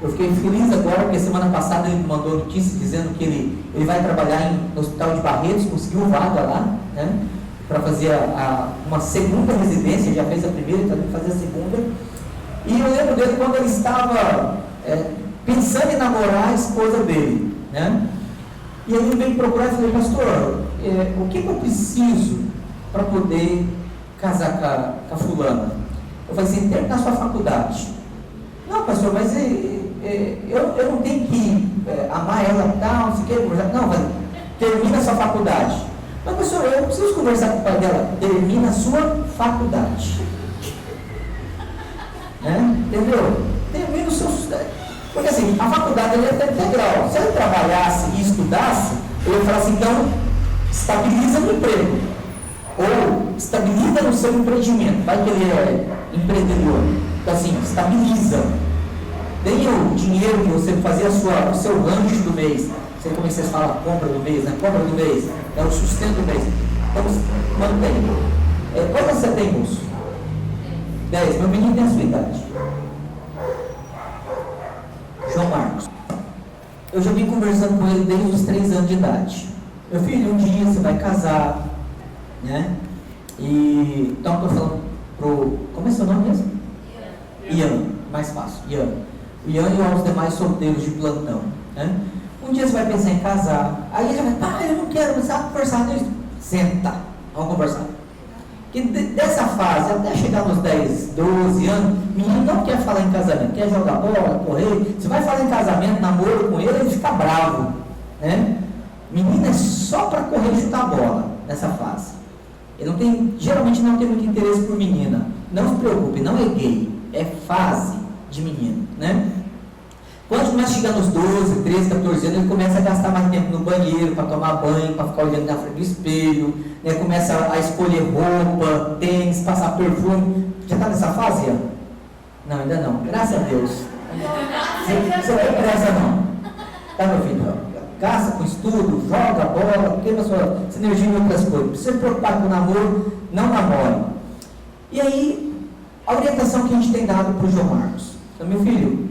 Eu fiquei feliz agora, porque semana passada ele me mandou notícia dizendo que ele vai trabalhar no Hospital de Barretos, conseguiu vaga lá, né, para fazer uma segunda residência, já fez a primeira, está indo fazer a segunda. E eu lembro dele quando ele estava pensando em namorar a esposa dele, né? E aí ele veio me procurar e falou: pastor, o que eu preciso para poder casar com a fulana? Eu falei assim: terminar sua faculdade. Não, pastor, mas eu não tenho que amar ela e tal, não sei o que. Não, mas termina sua faculdade. Mas, pastor, eu preciso conversar com o pai dela. Termina sua faculdade. Né? Entendeu? Termina o seu... Porque assim, a faculdade é integral. Se ele trabalhasse e estudasse, ele ia falar assim: então, estabiliza no emprego. Ou estabiliza no seu empreendimento. Vai que ele é empreendedor. Então assim, estabiliza. Tem o dinheiro que você fazer o seu lanche do mês. Sei como vocês falam, a compra do mês, né? Compra do mês, é o sustento do mês. Então, mantém. Quanto você tem, moço? 10. Meu menino tem a sua idade. João Marcos. Eu já vim conversando com ele desde os 3 anos de idade. Meu filho, um dia você vai casar, né? E então estou falando como é seu nome mesmo? Ian, mais fácil, Ian. O Ian e os demais solteiros de plantão, né? Um dia você vai pensar em casar, aí ele vai: pai, eu não quero, mas sabe conversar nisso? Senta, vamos conversar. Que dessa fase, até chegar nos 10, 12 anos, o menino não quer falar em casamento, quer jogar bola, correr. Você vai falar em casamento, namoro com ele fica bravo, né? Menino é só para correr e chutar bola nessa fase. Ele geralmente não tem muito interesse por menina. Não se preocupe, não é gay, é fase de menino, né? Quando começa a chegar nos 12, 13, 14 anos, ele começa a gastar mais tempo no banheiro, para tomar banho, para ficar olhando na frente do espelho, né? Começa a escolher roupa, tênis, passar perfume. Já está nessa fase, Ian? Não, ainda não. Graças a Deus. Você não tem pressa, não. Tá, meu filho? Gasta com estudo, joga bola, queima sua energia em outras coisas. Se você se preocupar com o namoro, não namore. E aí, a orientação que a gente tem dado para o João Marcos: então, meu filho,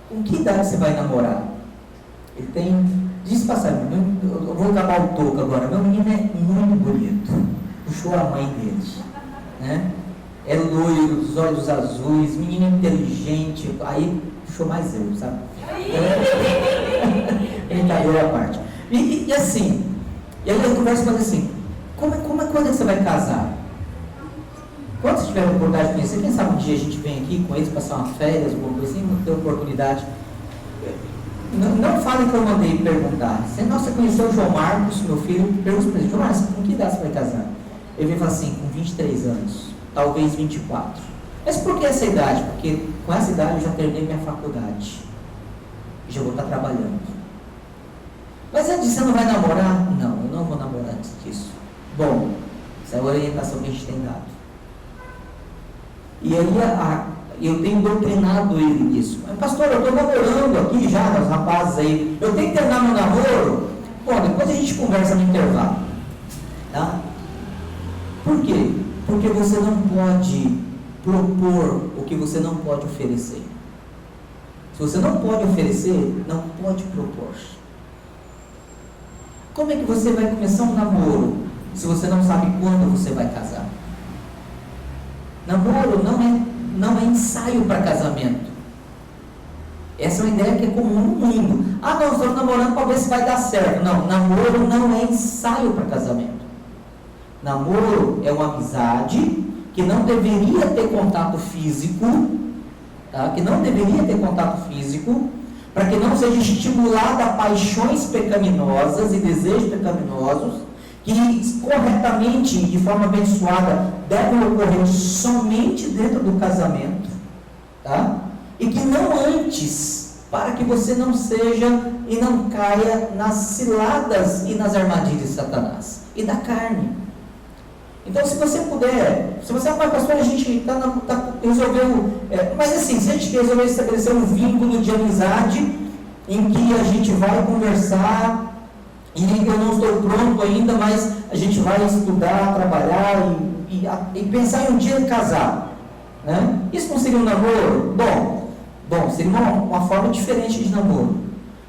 com que idade você vai namorar? Ele tem... Diz passagem, eu vou acabar o toco agora. Meu menino é muito bonito. Puxou a mãe dele, né? É loiro, dos olhos azuis, menino inteligente. Aí puxou mais eu, sabe? Brincadeira à parte. E assim, e aí eu converso com ele assim: quando é que você vai casar? Quando você tiver a oportunidade de conhecer, quem sabe um dia a gente vem aqui com eles, passar uma férias, alguma coisa assim, não ter oportunidade. Não fale que eu mandei perguntar. Se você conheceu o João Marcos, meu filho, pergunta para ele: João Marcos, com que idade você vai casar? Ele vem falar assim: com 23 anos, talvez 24. Mas por que essa idade? Porque com essa idade eu já terminei minha faculdade. E já vou estar trabalhando. Mas antes você não vai namorar? Não, eu não vou namorar antes disso. Bom, Essa é a orientação que a gente tem dado. E aí eu tenho doutrinado ele nisso. Mas, pastor, eu estou namorando aqui já, os rapazes aí. Eu tenho que terminar meu namoro? Bom, depois a gente conversa no intervalo. Tá? Por quê? Porque você não pode propor o que você não pode oferecer. Se você não pode oferecer, não pode propor. Como é que você vai começar um namoro se você não sabe quando você vai casar? Namoro não é ensaio para casamento. Essa é uma ideia que é comum no mundo. Ah, não, estamos namorando para ver se vai dar certo. Não, namoro não é ensaio para casamento. Namoro é uma amizade que não deveria ter contato físico, tá? Que não deveria ter contato físico, para que não seja estimulada a paixões pecaminosas e desejos pecaminosos, que corretamente, de forma abençoada, devem ocorrer somente dentro do casamento, tá? E que não antes, para que você não seja e não caia nas ciladas e nas armadilhas de Satanás e da carne. Então, se você puder, se você é uma pastor, a gente resolveu, mas assim, se a gente resolver estabelecer um vínculo de amizade, em que a gente vai conversar, e eu não estou pronto ainda, mas a gente vai estudar, trabalhar e pensar em um dia casar, né? Isso não seria um namoro? Bom, seria uma forma diferente de namoro,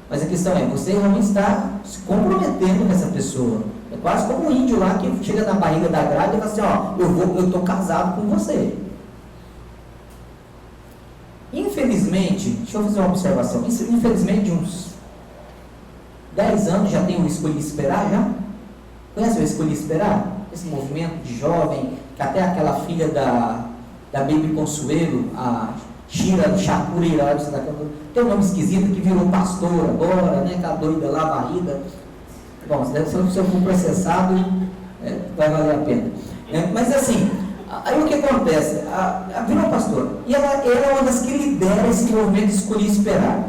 mas a questão é, você realmente está se comprometendo com essa pessoa. É quase como um índio lá que chega na barriga da grávida e fala assim, ó, eu estou casado com você. Infelizmente, deixa eu fazer uma observação, infelizmente de uns 10 anos já tem o Escolhi Esperar, já? Conhece o Escolhi Esperar? Esse movimento de jovem, que até aquela filha da Baby Consuelo, a Shira Chacurira, tem um nome esquisito, que virou pastor agora, né? Aquela doida lá, barriga. Bom, se eu for processado, vai valer a pena. Mas assim, aí o que acontece? Virou pastor, e ela é uma das que lidera esse movimento Escolhi Esperar.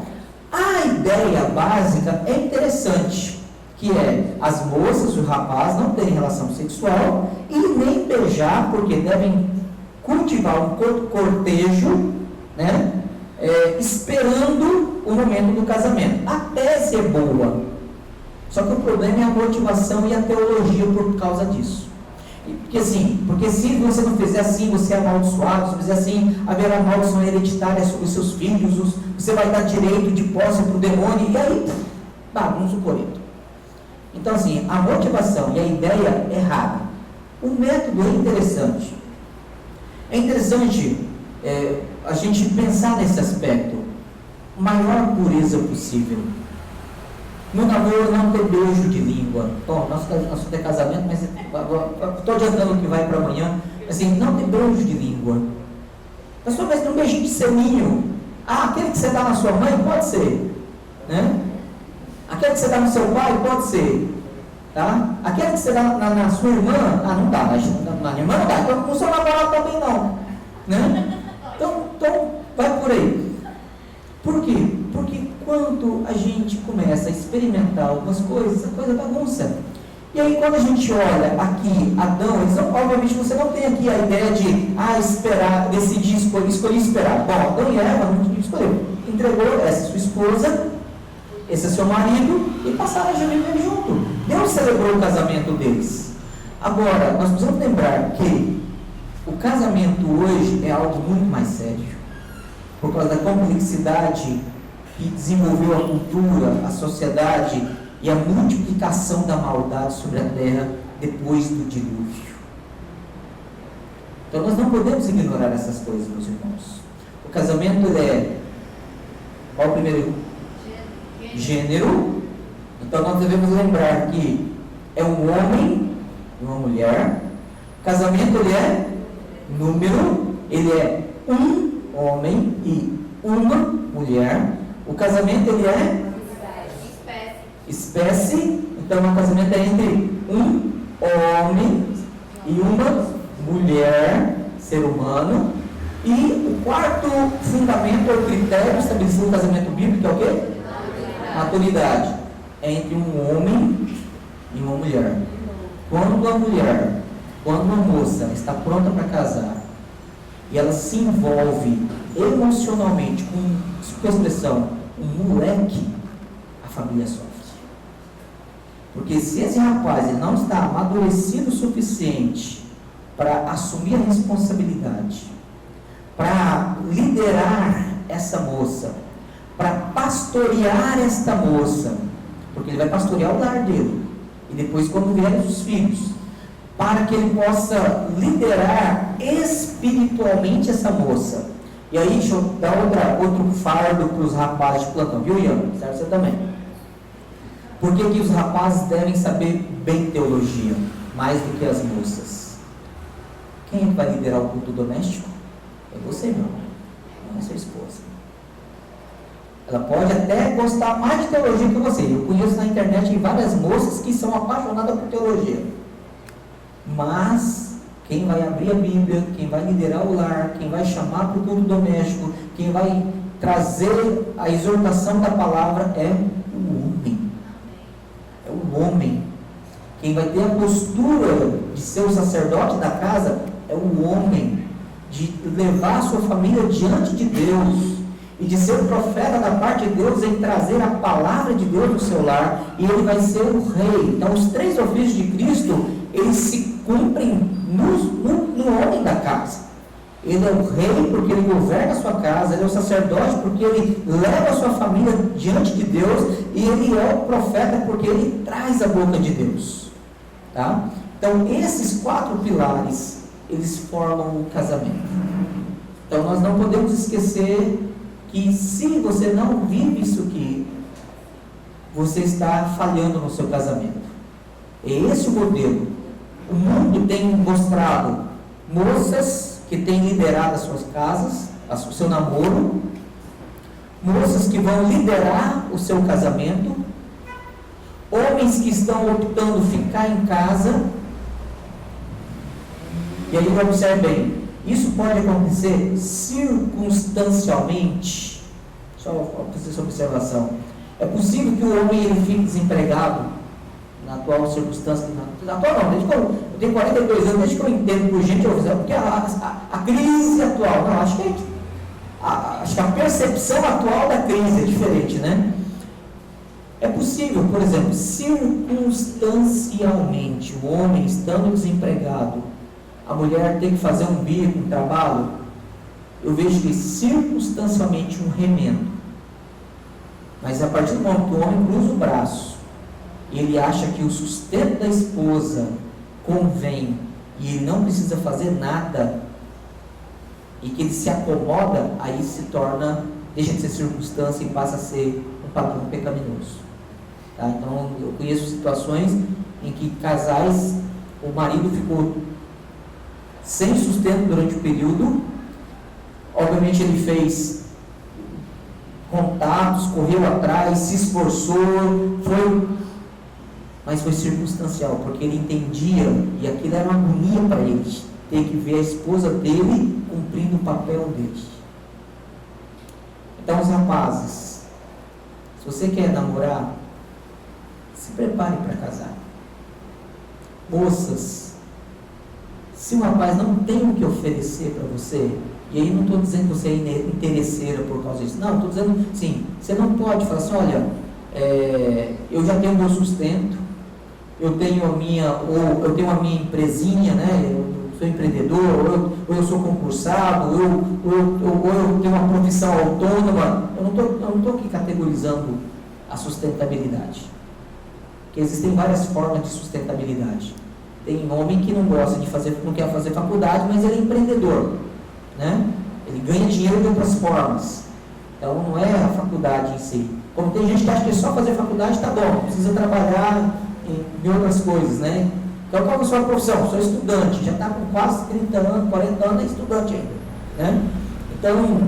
A ideia básica é interessante, que é as moças e os rapazes não terem relação sexual e nem beijar, porque devem cultivar um cortejo, né? Esperando o momento do casamento. A tese é boa, só que o problema é a motivação e a teologia por causa disso. Porque se você não fizer assim, você é amaldiçoado, se fizer assim, haverá maldição hereditária sobre os seus filhos, você vai dar direito de posse para o demônio, e aí, bagunça o coreto. Então assim, a motivação e a ideia é errada. O método é interessante. É interessante a gente pensar nesse aspecto. Maior pureza possível. No namoro não ter beijo de língua. Bom, nosso tem casamento, mas estou adiantando o que vai para amanhã. Assim, não ter beijo de língua. Pastor, mas tem um beijinho de selinho. Aquele que você dá na sua mãe, pode ser. Né? Aquele que você dá no seu pai, pode ser. Tá? Aquele que você dá na sua irmã, não dá. Na irmã não dá. Então, no seu namorado também não. Né? Então, vai por aí. Por quê? Porque quando a gente começa a experimentar algumas coisas, a coisa bagunça. E aí quando a gente olha aqui, Adão, obviamente você não tem aqui a ideia de esperar, decidir, escolher esperar. Bom, Adão e Eva não escolheu. Entregou essa sua esposa, esse é seu marido, e passaram a viver junto. Deus celebrou o casamento deles. Agora, nós precisamos lembrar que o casamento hoje é algo muito mais sério. Por causa da complexidade que desenvolveu a cultura, a sociedade e a multiplicação da maldade sobre a terra depois do dilúvio. Então nós não podemos ignorar essas coisas, meus irmãos. O casamento qual o primeiro? Gênero. Então nós devemos lembrar que é um homem e uma mulher. O casamento é número, ele é um homem e uma mulher. O casamento ele é espécie. Então o casamento é entre um homem e uma mulher, ser humano. E o quarto fundamento ou critério estabelecido no casamento bíblico é o quê? Maturidade. É entre um homem e uma mulher. Quando a mulher Quando uma moça está pronta para casar e ela se envolve emocionalmente com a expressão um moleque, a família sofre. Porque se esse rapaz ele não está amadurecido o suficiente para assumir a responsabilidade, para liderar essa moça, para pastorear esta moça, porque ele vai pastorear o lar dele, e depois quando vierem os filhos, para que ele possa liderar espiritualmente essa moça. E aí, deixa eu dar outro fardo para os rapazes de plantão, viu, Ian? Serve você também. Por que os rapazes devem saber bem teologia, mais do que as moças? Quem é que vai liderar o culto doméstico? É você, meu amor, não é sua esposa. Ela pode até gostar mais de teologia que você. Eu conheço na internet várias moças que são apaixonadas por teologia. Mas quem vai abrir a Bíblia, quem vai liderar o lar, quem vai chamar para o culto doméstico, quem vai trazer a exortação da palavra é o homem. É o homem. Quem vai ter a postura de ser o sacerdote da casa é o homem. De levar a sua família diante de Deus. E de ser o profeta da parte de Deus em trazer a palavra de Deus no seu lar. E ele vai ser o rei. Então os 3 ofícios de Cristo, eles se cumprem no homem da casa. Ele é o rei porque ele governa a sua casa. Ele é o sacerdote porque ele leva a sua família diante de Deus. E ele é o profeta porque ele traz a boca de Deus. Tá? Então esses 4 pilares, eles formam o casamento. Então nós não podemos esquecer que se você não vive isso aqui, você está falhando no seu casamento. É esse o modelo. O mundo tem mostrado moças que têm liderado as suas casas, o seu namoro, moças que vão liderar o seu casamento, homens que estão optando ficar em casa. E aí observe bem, isso pode acontecer circunstancialmente. Só essa observação. É possível que o homem ele fique desempregado na atual circunstância. Na atual não, desde que eu tenho 42 anos, desde que eu entendo por gente, porque a crise atual, não, acho que a percepção atual da crise é diferente, né? É possível, por exemplo, circunstancialmente, o homem estando desempregado, a mulher tem que fazer um bico, um trabalho. Eu vejo que circunstancialmente um remendo. Mas a partir do momento que o homem cruza o braço e ele acha que o sustento da esposa convém e ele não precisa fazer nada e que ele se acomoda, aí se torna, deixa de ser circunstância e passa a ser um padrão pecaminoso. Tá? Então eu conheço situações em que casais, o marido ficou sem sustento durante o período. Obviamente ele fez contatos, correu atrás, se esforçou, mas foi circunstancial, porque ele entendia, e aquilo era uma agonia para ele, ter que ver a esposa dele cumprindo o papel dele. Então os rapazes, se você quer namorar, se prepare para casar. Moças, se o rapaz não tem o que oferecer para você, e aí não estou dizendo que você é interesseira por causa disso, não, estou dizendo, sim, você não pode falar assim, olha, eu já tenho o meu sustento, eu tenho a minha empresinha, né, eu sou empreendedor, ou eu sou concursado, ou eu tenho uma profissão autônoma. Eu não estou aqui categorizando a sustentabilidade, porque existem várias formas de sustentabilidade. Tem homem que não quer fazer faculdade, mas ele é empreendedor, né? Ele ganha dinheiro de outras formas. Então não é a faculdade em si. Como tem gente que acha que só fazer faculdade está bom, precisa trabalhar em outras coisas, né? Então qual é a sua profissão? Sou estudante, já está com quase 30 anos, 40 anos, é estudante ainda, né? Então,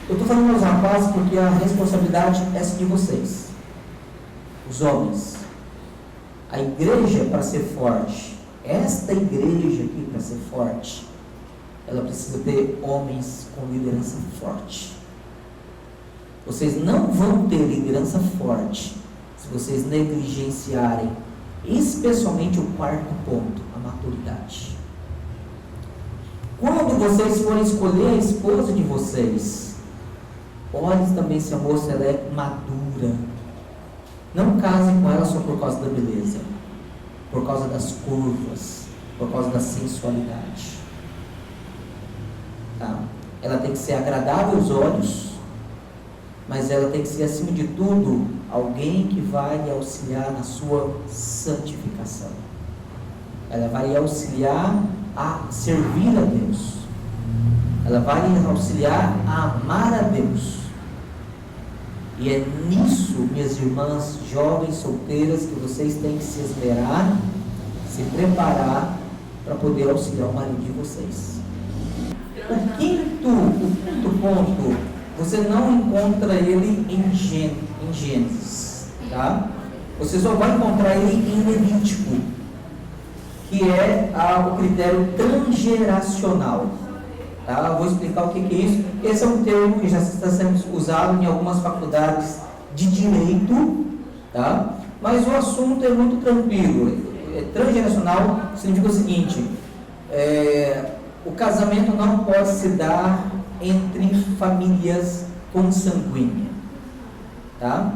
eu estou falando aos rapazes porque a responsabilidade é de vocês, os homens. A igreja, para ser forte, esta igreja aqui, para ser forte, ela precisa ter homens com liderança forte. Vocês não vão ter liderança forte se vocês negligenciarem Especialmente o quarto ponto, a maturidade. Quando vocês forem escolher a esposa de vocês, olhem também se a moça ela é madura. Não casem com ela só por causa da beleza, por causa das curvas, por causa da sensualidade. Tá? Ela tem que ser agradável aos olhos, mas ela tem que ser, acima de tudo, alguém que vai lhe auxiliar na sua santificação. Ela vai lhe auxiliar a servir a Deus. Ela vai lhe auxiliar a amar a Deus. E é nisso, minhas irmãs jovens solteiras, que vocês têm que se esmerar, se preparar para poder auxiliar o marido de vocês. O quinto ponto, você não encontra ele em Gênesis, tá? Você só vai encontrar ele em Levítico, que é o critério transgeracional. Tá? Eu vou explicar o que é isso. Esse é um termo que já está sendo usado em algumas faculdades de direito, tá? Mas o assunto é muito tranquilo. Transgeracional significa o seguinte: o casamento não pode se dar entre famílias consanguíneas, tá?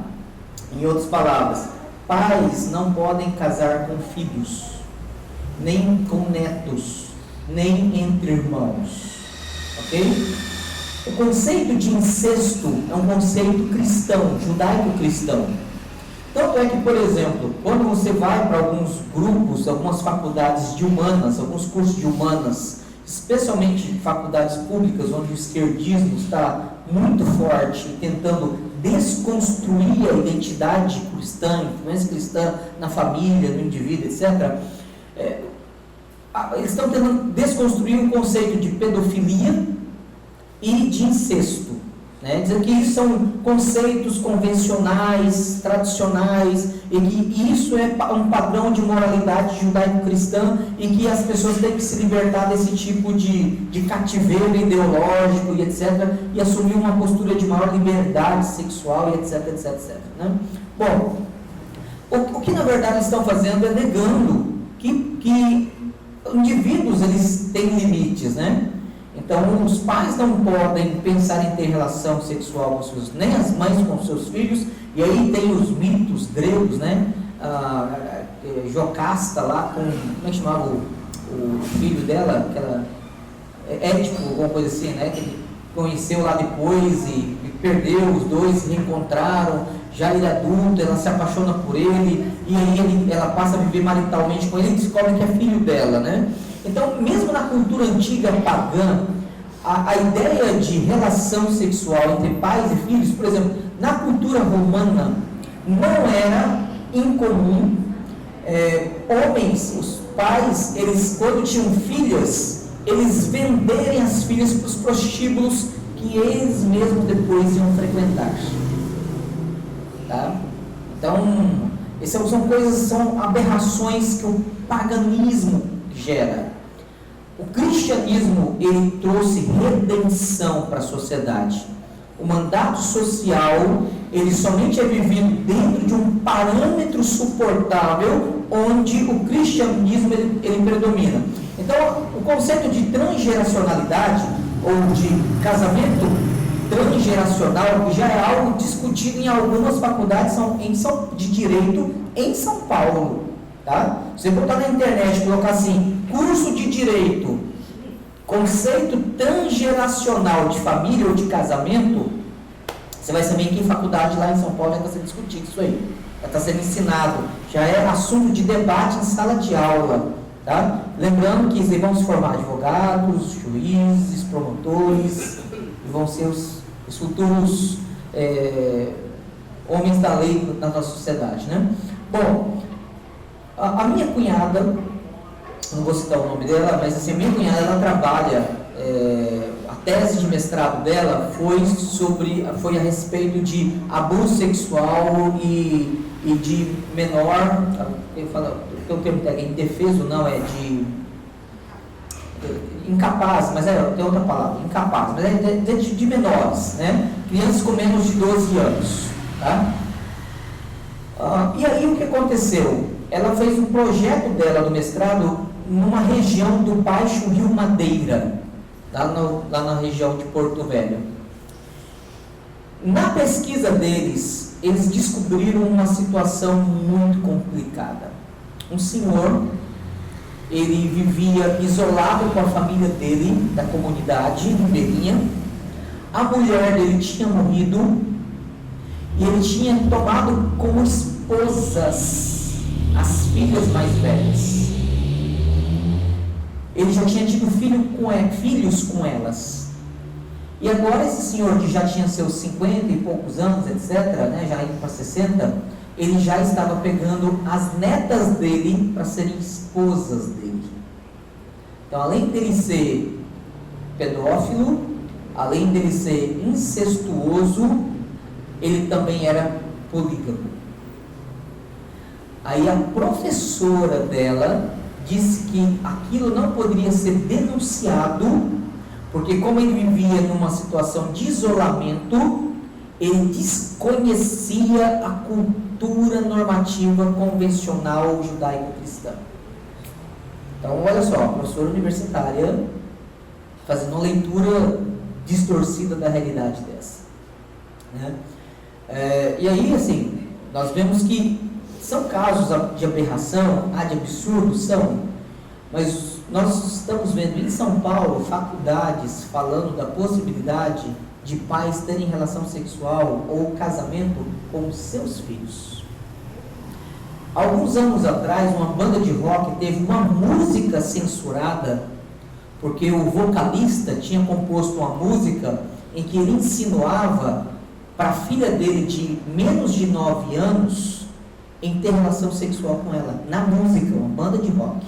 Em outras palavras, pais não podem casar com filhos, nem com netos, nem entre irmãos, ok? O conceito de incesto é um conceito cristão, judaico-cristão. Tanto é que, por exemplo, quando você vai para alguns grupos, algumas faculdades de humanas, alguns cursos de humanas, especialmente faculdades públicas, onde o esquerdismo está muito forte, tentando desconstruir a identidade cristã, influência cristã na família, no indivíduo, etc., eles estão tentando desconstruir o conceito de pedofilia e de incesto, né? Dizendo que isso são conceitos convencionais, tradicionais, e que isso é um padrão de moralidade judaico-cristã e que as pessoas têm que se libertar desse tipo de cativeiro ideológico e etc. e assumir uma postura de maior liberdade sexual e etc, etc, etc. Né? Bom, o que na verdade eles estão fazendo é negando que indivíduos eles têm limites, né? Então, os pais não podem pensar em ter relação sexual com seus, nem as mães com seus filhos, e aí tem os mitos gregos, né? Jocasta lá com, como é que chamava o filho dela, aquela, Édipo, alguma coisa assim, né? Que ele conheceu lá depois e perdeu, os dois se reencontraram, já ele adulto, ela se apaixona por ele, e aí ela passa a viver maritalmente com ele e descobre que é filho dela, né? Então, mesmo na cultura antiga pagã, a ideia de relação sexual entre pais e filhos, por exemplo, na cultura romana, não era incomum homens, os pais, eles quando tinham filhas, eles venderem as filhas para os prostíbulos que eles mesmos depois iam frequentar. Tá? Então, essas são coisas, são aberrações que o paganismo gera. O cristianismo, ele trouxe redenção para a sociedade. O mandato social, ele somente é vivido dentro de um parâmetro suportável, onde o cristianismo ele predomina. Então, o conceito de transgeracionalidade, ou de casamento transgeracional, já é algo discutido em algumas faculdades de direito em São Paulo. Tá? Se você botar na internet e colocar assim, curso de direito, conceito transgeracional de família ou de casamento, você vai saber em que faculdade lá em São Paulo já está sendo discutido isso aí. Já está sendo ensinado, já é assunto de debate em sala de aula. Tá? Lembrando que vão se formar advogados, juízes, promotores, e vão ser os futuros homens da lei na nossa sociedade. Né? Bom, a minha cunhada, não vou citar o nome dela, mas assim, a minha cunhada, ela trabalha, a tese de mestrado dela foi a respeito de abuso sexual e de menor, eu falo, tem um termo técnico, indefeso não, é de incapaz, mas tem outra palavra, incapaz, mas é de menores, né? Crianças com menos de 12 anos, tá? E aí o que aconteceu? ela fez um projeto dela do mestrado numa região do Baixo Rio Madeira, lá na região de Porto Velho. Na pesquisa deles, eles descobriram uma situação muito complicada. Um senhor, ele vivia isolado com a família dele, da comunidade ribeirinha. A mulher dele tinha morrido e ele tinha tomado como esposas as filhas mais velhas. Ele já tinha tido filhos com elas. E agora esse senhor, que já tinha seus 50 e poucos anos, etc., já indo para 60, ele já estava pegando as netas dele para serem esposas dele. Então, além dele ser pedófilo, além dele ser incestuoso, ele também era polígamo. Aí a professora dela disse que aquilo não poderia ser denunciado, porque como ele vivia numa situação de isolamento, ele desconhecia a cultura normativa convencional judaico-cristã. Então, olha só, professora universitária fazendo uma leitura distorcida da realidade dessa. E aí, assim, nós vemos que são casos de aberração, de absurdo, são, mas nós estamos vendo em São Paulo faculdades falando da possibilidade de pais terem relação sexual ou casamento com seus filhos. Alguns anos atrás, uma banda de rock teve uma música censurada porque o vocalista tinha composto uma música em que ele insinuava para a filha dele de menos de 9 anos em ter relação sexual com ela, na música, uma banda de rock.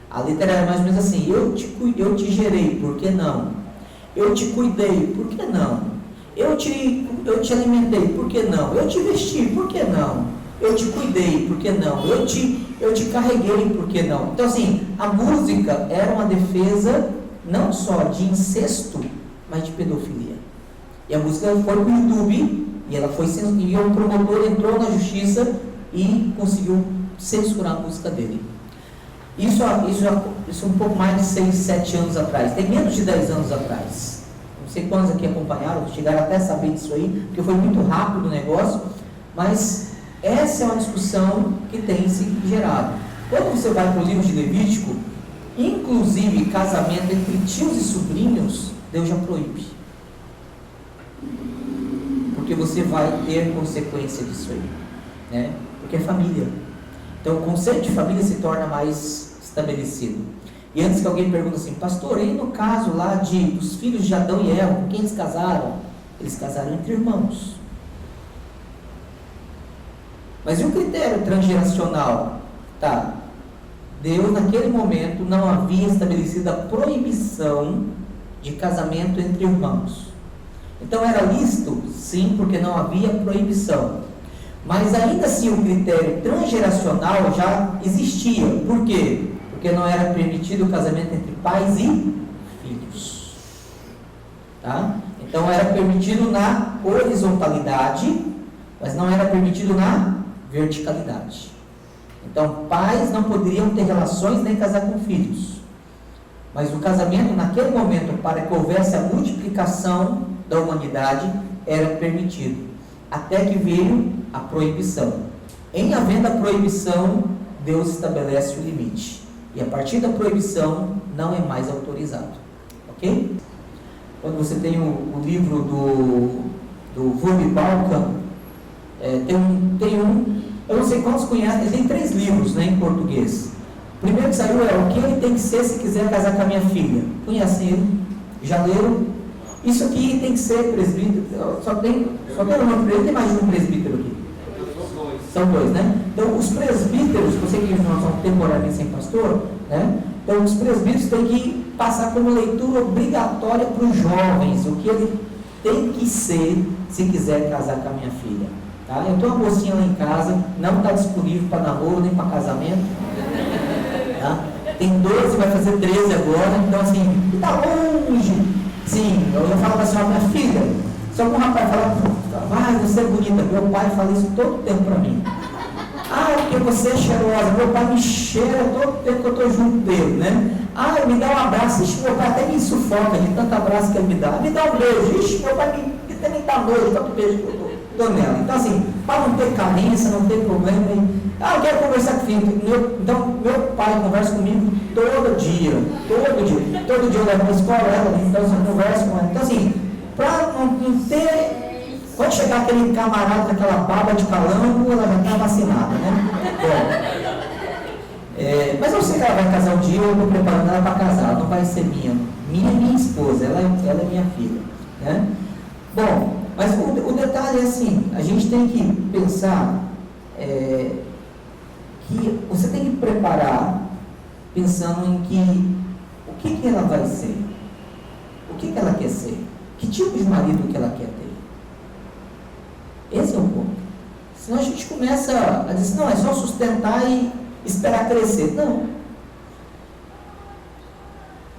A letra era mais ou menos assim: eu te gerei, por que não? Eu te cuidei, por que não? Eu te alimentei, por que não? Eu te vesti, por que não? Eu te cuidei, por que não? Eu te carreguei, por que não? Então, assim, a música era uma defesa não só de incesto, mas de pedofilia. E a música foi para o YouTube, e o promotor entrou na justiça e conseguiu censurar a música dele. Isso um pouco mais de 6, 7 anos atrás, tem menos de 10 anos atrás. Não sei quantos aqui acompanharam, chegaram até a saber disso aí, porque foi muito rápido o negócio, mas essa é uma discussão que tem se gerado. Quando você vai para o livro de Levítico, inclusive casamento entre tios e sobrinhos, Deus já proíbe. Porque você vai ter consequência disso aí, porque é família. Então o conceito de família se torna mais estabelecido. E antes que alguém pergunte assim: pastor, e no caso lá dos filhos de Adão e Eva, com quem eles casaram? Eles casaram entre irmãos. Mas e o critério transgeracional? Deus naquele momento não havia estabelecido a proibição de casamento entre irmãos. Então era lícito? Sim, porque não havia proibição. Mas ainda assim o critério transgeracional já existia. Por quê? Porque não era permitido o casamento entre pais e filhos. Então era permitido na horizontalidade, mas não era permitido na verticalidade. Então pais não poderiam ter relações nem casar com filhos. Mas o casamento naquele momento, para que houvesse a multiplicação da humanidade, era permitido. Até que veio a proibição. Em havendo a proibição, Deus estabelece o limite. E a partir da proibição, não é mais autorizado. Ok? Quando você tem o livro do Vurmi Balkan, eu não sei quantos conhecem, ele tem 3 livros em português. O primeiro que saiu é O que ele tem que ser se quiser casar com a minha filha. Conhecem ele? Já leram? Isso aqui tem que ser presbítero. Só tem um presbítero, tem mais de um presbítero aqui. São 2, né? Então, os presbíteros, você que nós somos temporariamente sem pastor, então os presbíteros têm que passar como leitura obrigatória para os jovens, o que ele tem que ser se quiser casar com a minha filha. Eu tenho uma mocinha lá em casa, não está disponível para namoro nem para casamento. Tem 12, vai fazer 13 agora, então assim, está longe. Sim, eu falo para a senhora: minha filha, só que o rapaz fala: você é bonita. Meu pai fala isso todo tempo para mim. porque você é cheirosa. Meu pai me cheira todo tempo que eu estou junto dele, né? Ah, me dá um abraço. Ixi, meu pai até me sufoca de tanto abraço que ele me dá. Me dá um beijo. Ixi, meu pai me também dá nojo, tanto beijo que eu dou nela. Então, assim, para não ter carência, não ter problema. Ah, eu quero conversar com o filho. Então, meu pai conversa comigo todo dia. Todo dia eu levo para a escola, então eu converso com ela. Então, assim, para não ter. Quando chegar aquele camarada com aquela baba de calango, ela já está vacinada, né? Bom, mas eu sei que ela vai casar um dia, eu estou preparando ela para casar, ela não vai ser minha. Minha esposa, ela é minha filha, né? Bom, mas o detalhe é assim, a gente tem que pensar que você tem que preparar pensando em o que ela vai ser, o que ela quer ser, que tipo de marido que ela quer ter. Esse é o ponto. Senão a gente começa a dizer, não, é só sustentar e esperar crescer. Não.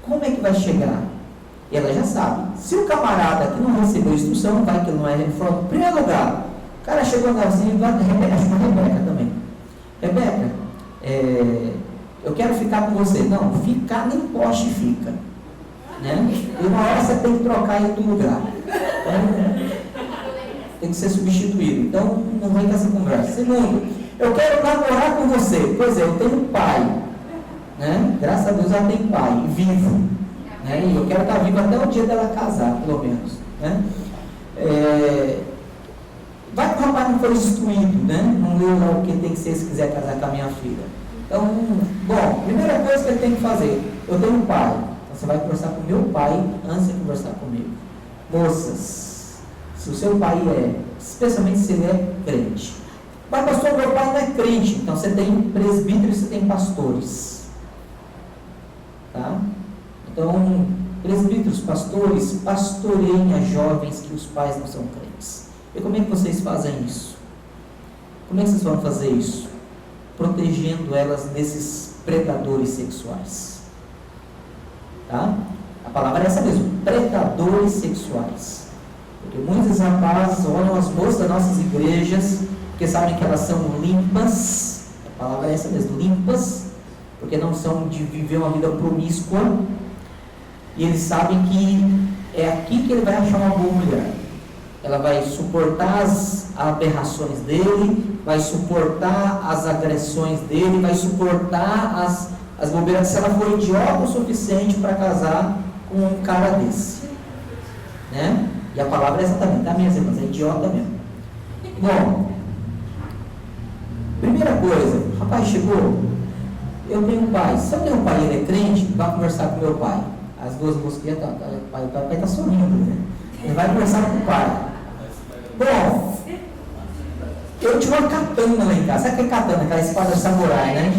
Como é que vai chegar? E ela já sabe. Se o camarada que não recebeu instrução, vai que ele não é reformado. Em primeiro lugar, o cara chegou na assim, acho que a Rebeca também. Rebeca, eu quero ficar com você. Não, ficar nem poste fica. Né? E uma hora você tem que trocar em outro lugar. Tem que ser substituído. Então, não vem com essa conversa. Segundo, eu quero namorar com você. Pois é, eu tenho pai. Né? Graças a Deus ela tem pai, vivo. Né? E eu quero estar vivo até o dia dela casar, pelo menos. Né? Vai que o rapaz não foi instruído, né? Não leu lá o que tem que ser se quiser casar com a minha filha. Então, bom, primeira coisa que ele tem que fazer, eu tenho um pai. Então, você vai conversar com meu pai antes de conversar comigo. Moças, se o seu pai especialmente se ele é crente. Mas pastor, meu pai não é crente. Então você tem presbíteros e você tem pastores. Tá? Então, presbíteros, pastores, pastoreiem as jovens que os pais não são crentes. E como é que vocês fazem isso? Como é que vocês vão fazer isso? Protegendo elas desses predadores sexuais. Tá? A palavra é essa mesmo, predadores sexuais. Porque muitos rapazes olham as moças das nossas igrejas, porque sabem que elas são limpas, a palavra é essa mesmo, limpas, porque não são de viver uma vida promíscua, e eles sabem que é aqui que ele vai achar uma boa mulher. Ela vai suportar as aberrações dele, vai suportar as agressões dele, vai suportar as bobeiras, se ela for idiota o suficiente para casar com um cara desse. Né? E a palavra é exatamente, tá, minhas irmãs? É idiota mesmo. Bom, primeira coisa, o rapaz chegou, eu tenho um pai. Se eu tenho um pai e ele é crente, vai conversar com meu pai. As duas mosquinhas, o pai está sorrindo, né? Ele vai conversar com o pai. Bom, eu tinha uma katana lá em casa. Sabe o que é katana? Aquela espada samurai, né?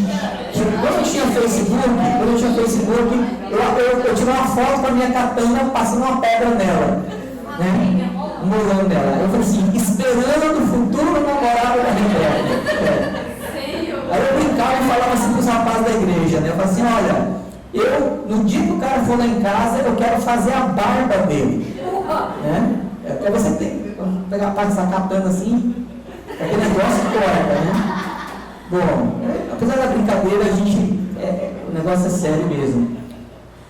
Quando eu tinha Facebook, eu tirei uma foto com a minha katana passando uma pedra nela. Né? Molando nela. Eu falei assim, esperando o futuro namorado da Rebeca. Aí eu brincava e falava assim para os rapazes da igreja, né? Eu falei assim, olha, no dia que o cara for lá em casa, eu quero fazer a barba dele. Né? Porque você tem que pegar a parte dessa katana assim, aquele negócio corta, né? Bom, apesar da brincadeira, o negócio é sério mesmo.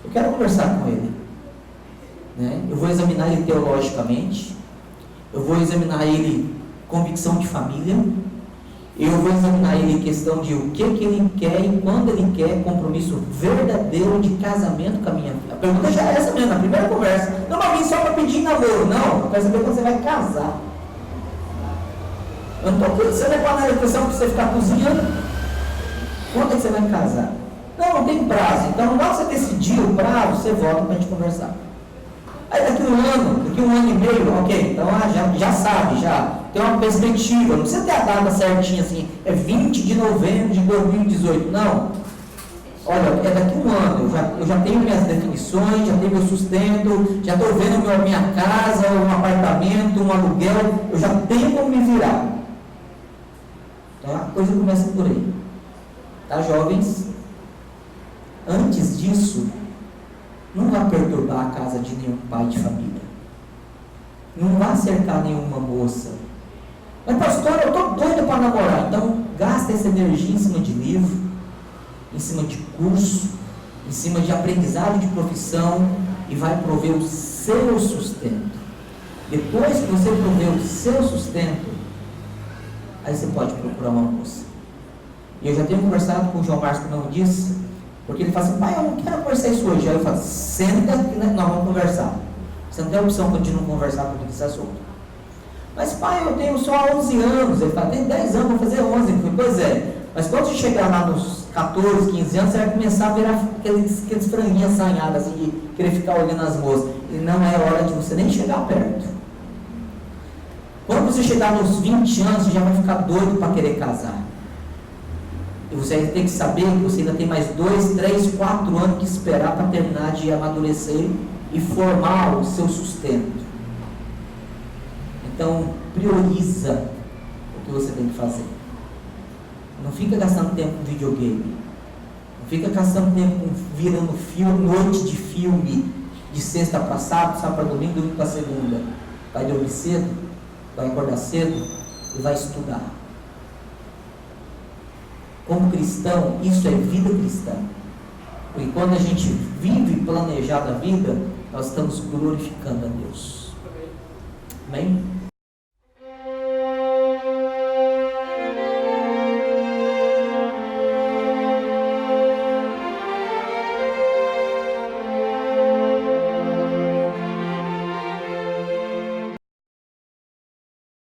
Eu quero conversar com ele. Né? Eu vou examinar ele teologicamente, eu vou examinar ele convicção de família, eu vou examinar ele em questão de o que ele quer e quando ele quer, compromisso verdadeiro de casamento com a minha filha. A pergunta já é essa mesmo, na primeira conversa. Não vai vir só para pedir namoro, não. Eu quero saber quando você vai casar. Eu não estou aqui, você não é para a questão para você ficar cozinhando. Quando é que você vai casar? Não tem prazo. Então, na hora que você decidir o prazo, você volta para a gente conversar. Aí daqui um ano e meio, ok, então já sabe, já tem uma perspectiva, não precisa ter a data certinha assim, é 20 de novembro de 2018, não. Olha, é daqui um ano, eu já tenho minhas definições, já tenho meu sustento, já estou vendo minha casa, um apartamento, um aluguel, eu já tenho como me virar. Então a coisa começa por aí. Tá, jovens? Antes disso, não vá perturbar a casa de nenhum pai de família. Não vá cercar nenhuma moça. Mas pastor, eu estou doido para namorar. Então gasta essa energia em cima de livro, em cima de curso, em cima de aprendizado de profissão, e vai prover o seu sustento. Depois que você prover o seu sustento, aí você pode procurar uma moça. E eu já tenho conversado com o João Marcos, como eu disse, porque ele fala assim: pai, eu não quero conversar isso hoje. Aí eu falo: senta que nós vamos conversar. Você não tem opção de não conversar comigo esse assunto. Mas pai, eu tenho só 11 anos. Ele fala: tem 10 anos, vou fazer 11. Eu falei: pois é, mas quando você chegar lá nos 14, 15 anos, você vai começar a ver aqueles franguinhos assanhados, assim, de querer ficar olhando as moças. E não é hora de você nem chegar perto. Quando você chegar nos 20 anos, você já vai ficar doido para querer casar. E você tem que saber que você ainda tem mais 2, 3, 4 anos que esperar para terminar de amadurecer e formar o seu sustento. Então, prioriza o que você tem que fazer. Não fica gastando tempo com videogame. Não fica gastando tempo virando filme, noite de filme, de sexta para sábado, sábado para domingo, domingo para segunda. Vai dormir cedo, vai acordar cedo e vai estudar. Como cristão, isso é vida cristã. Porque quando a gente vive planejada a vida, nós estamos glorificando a Deus. Amém?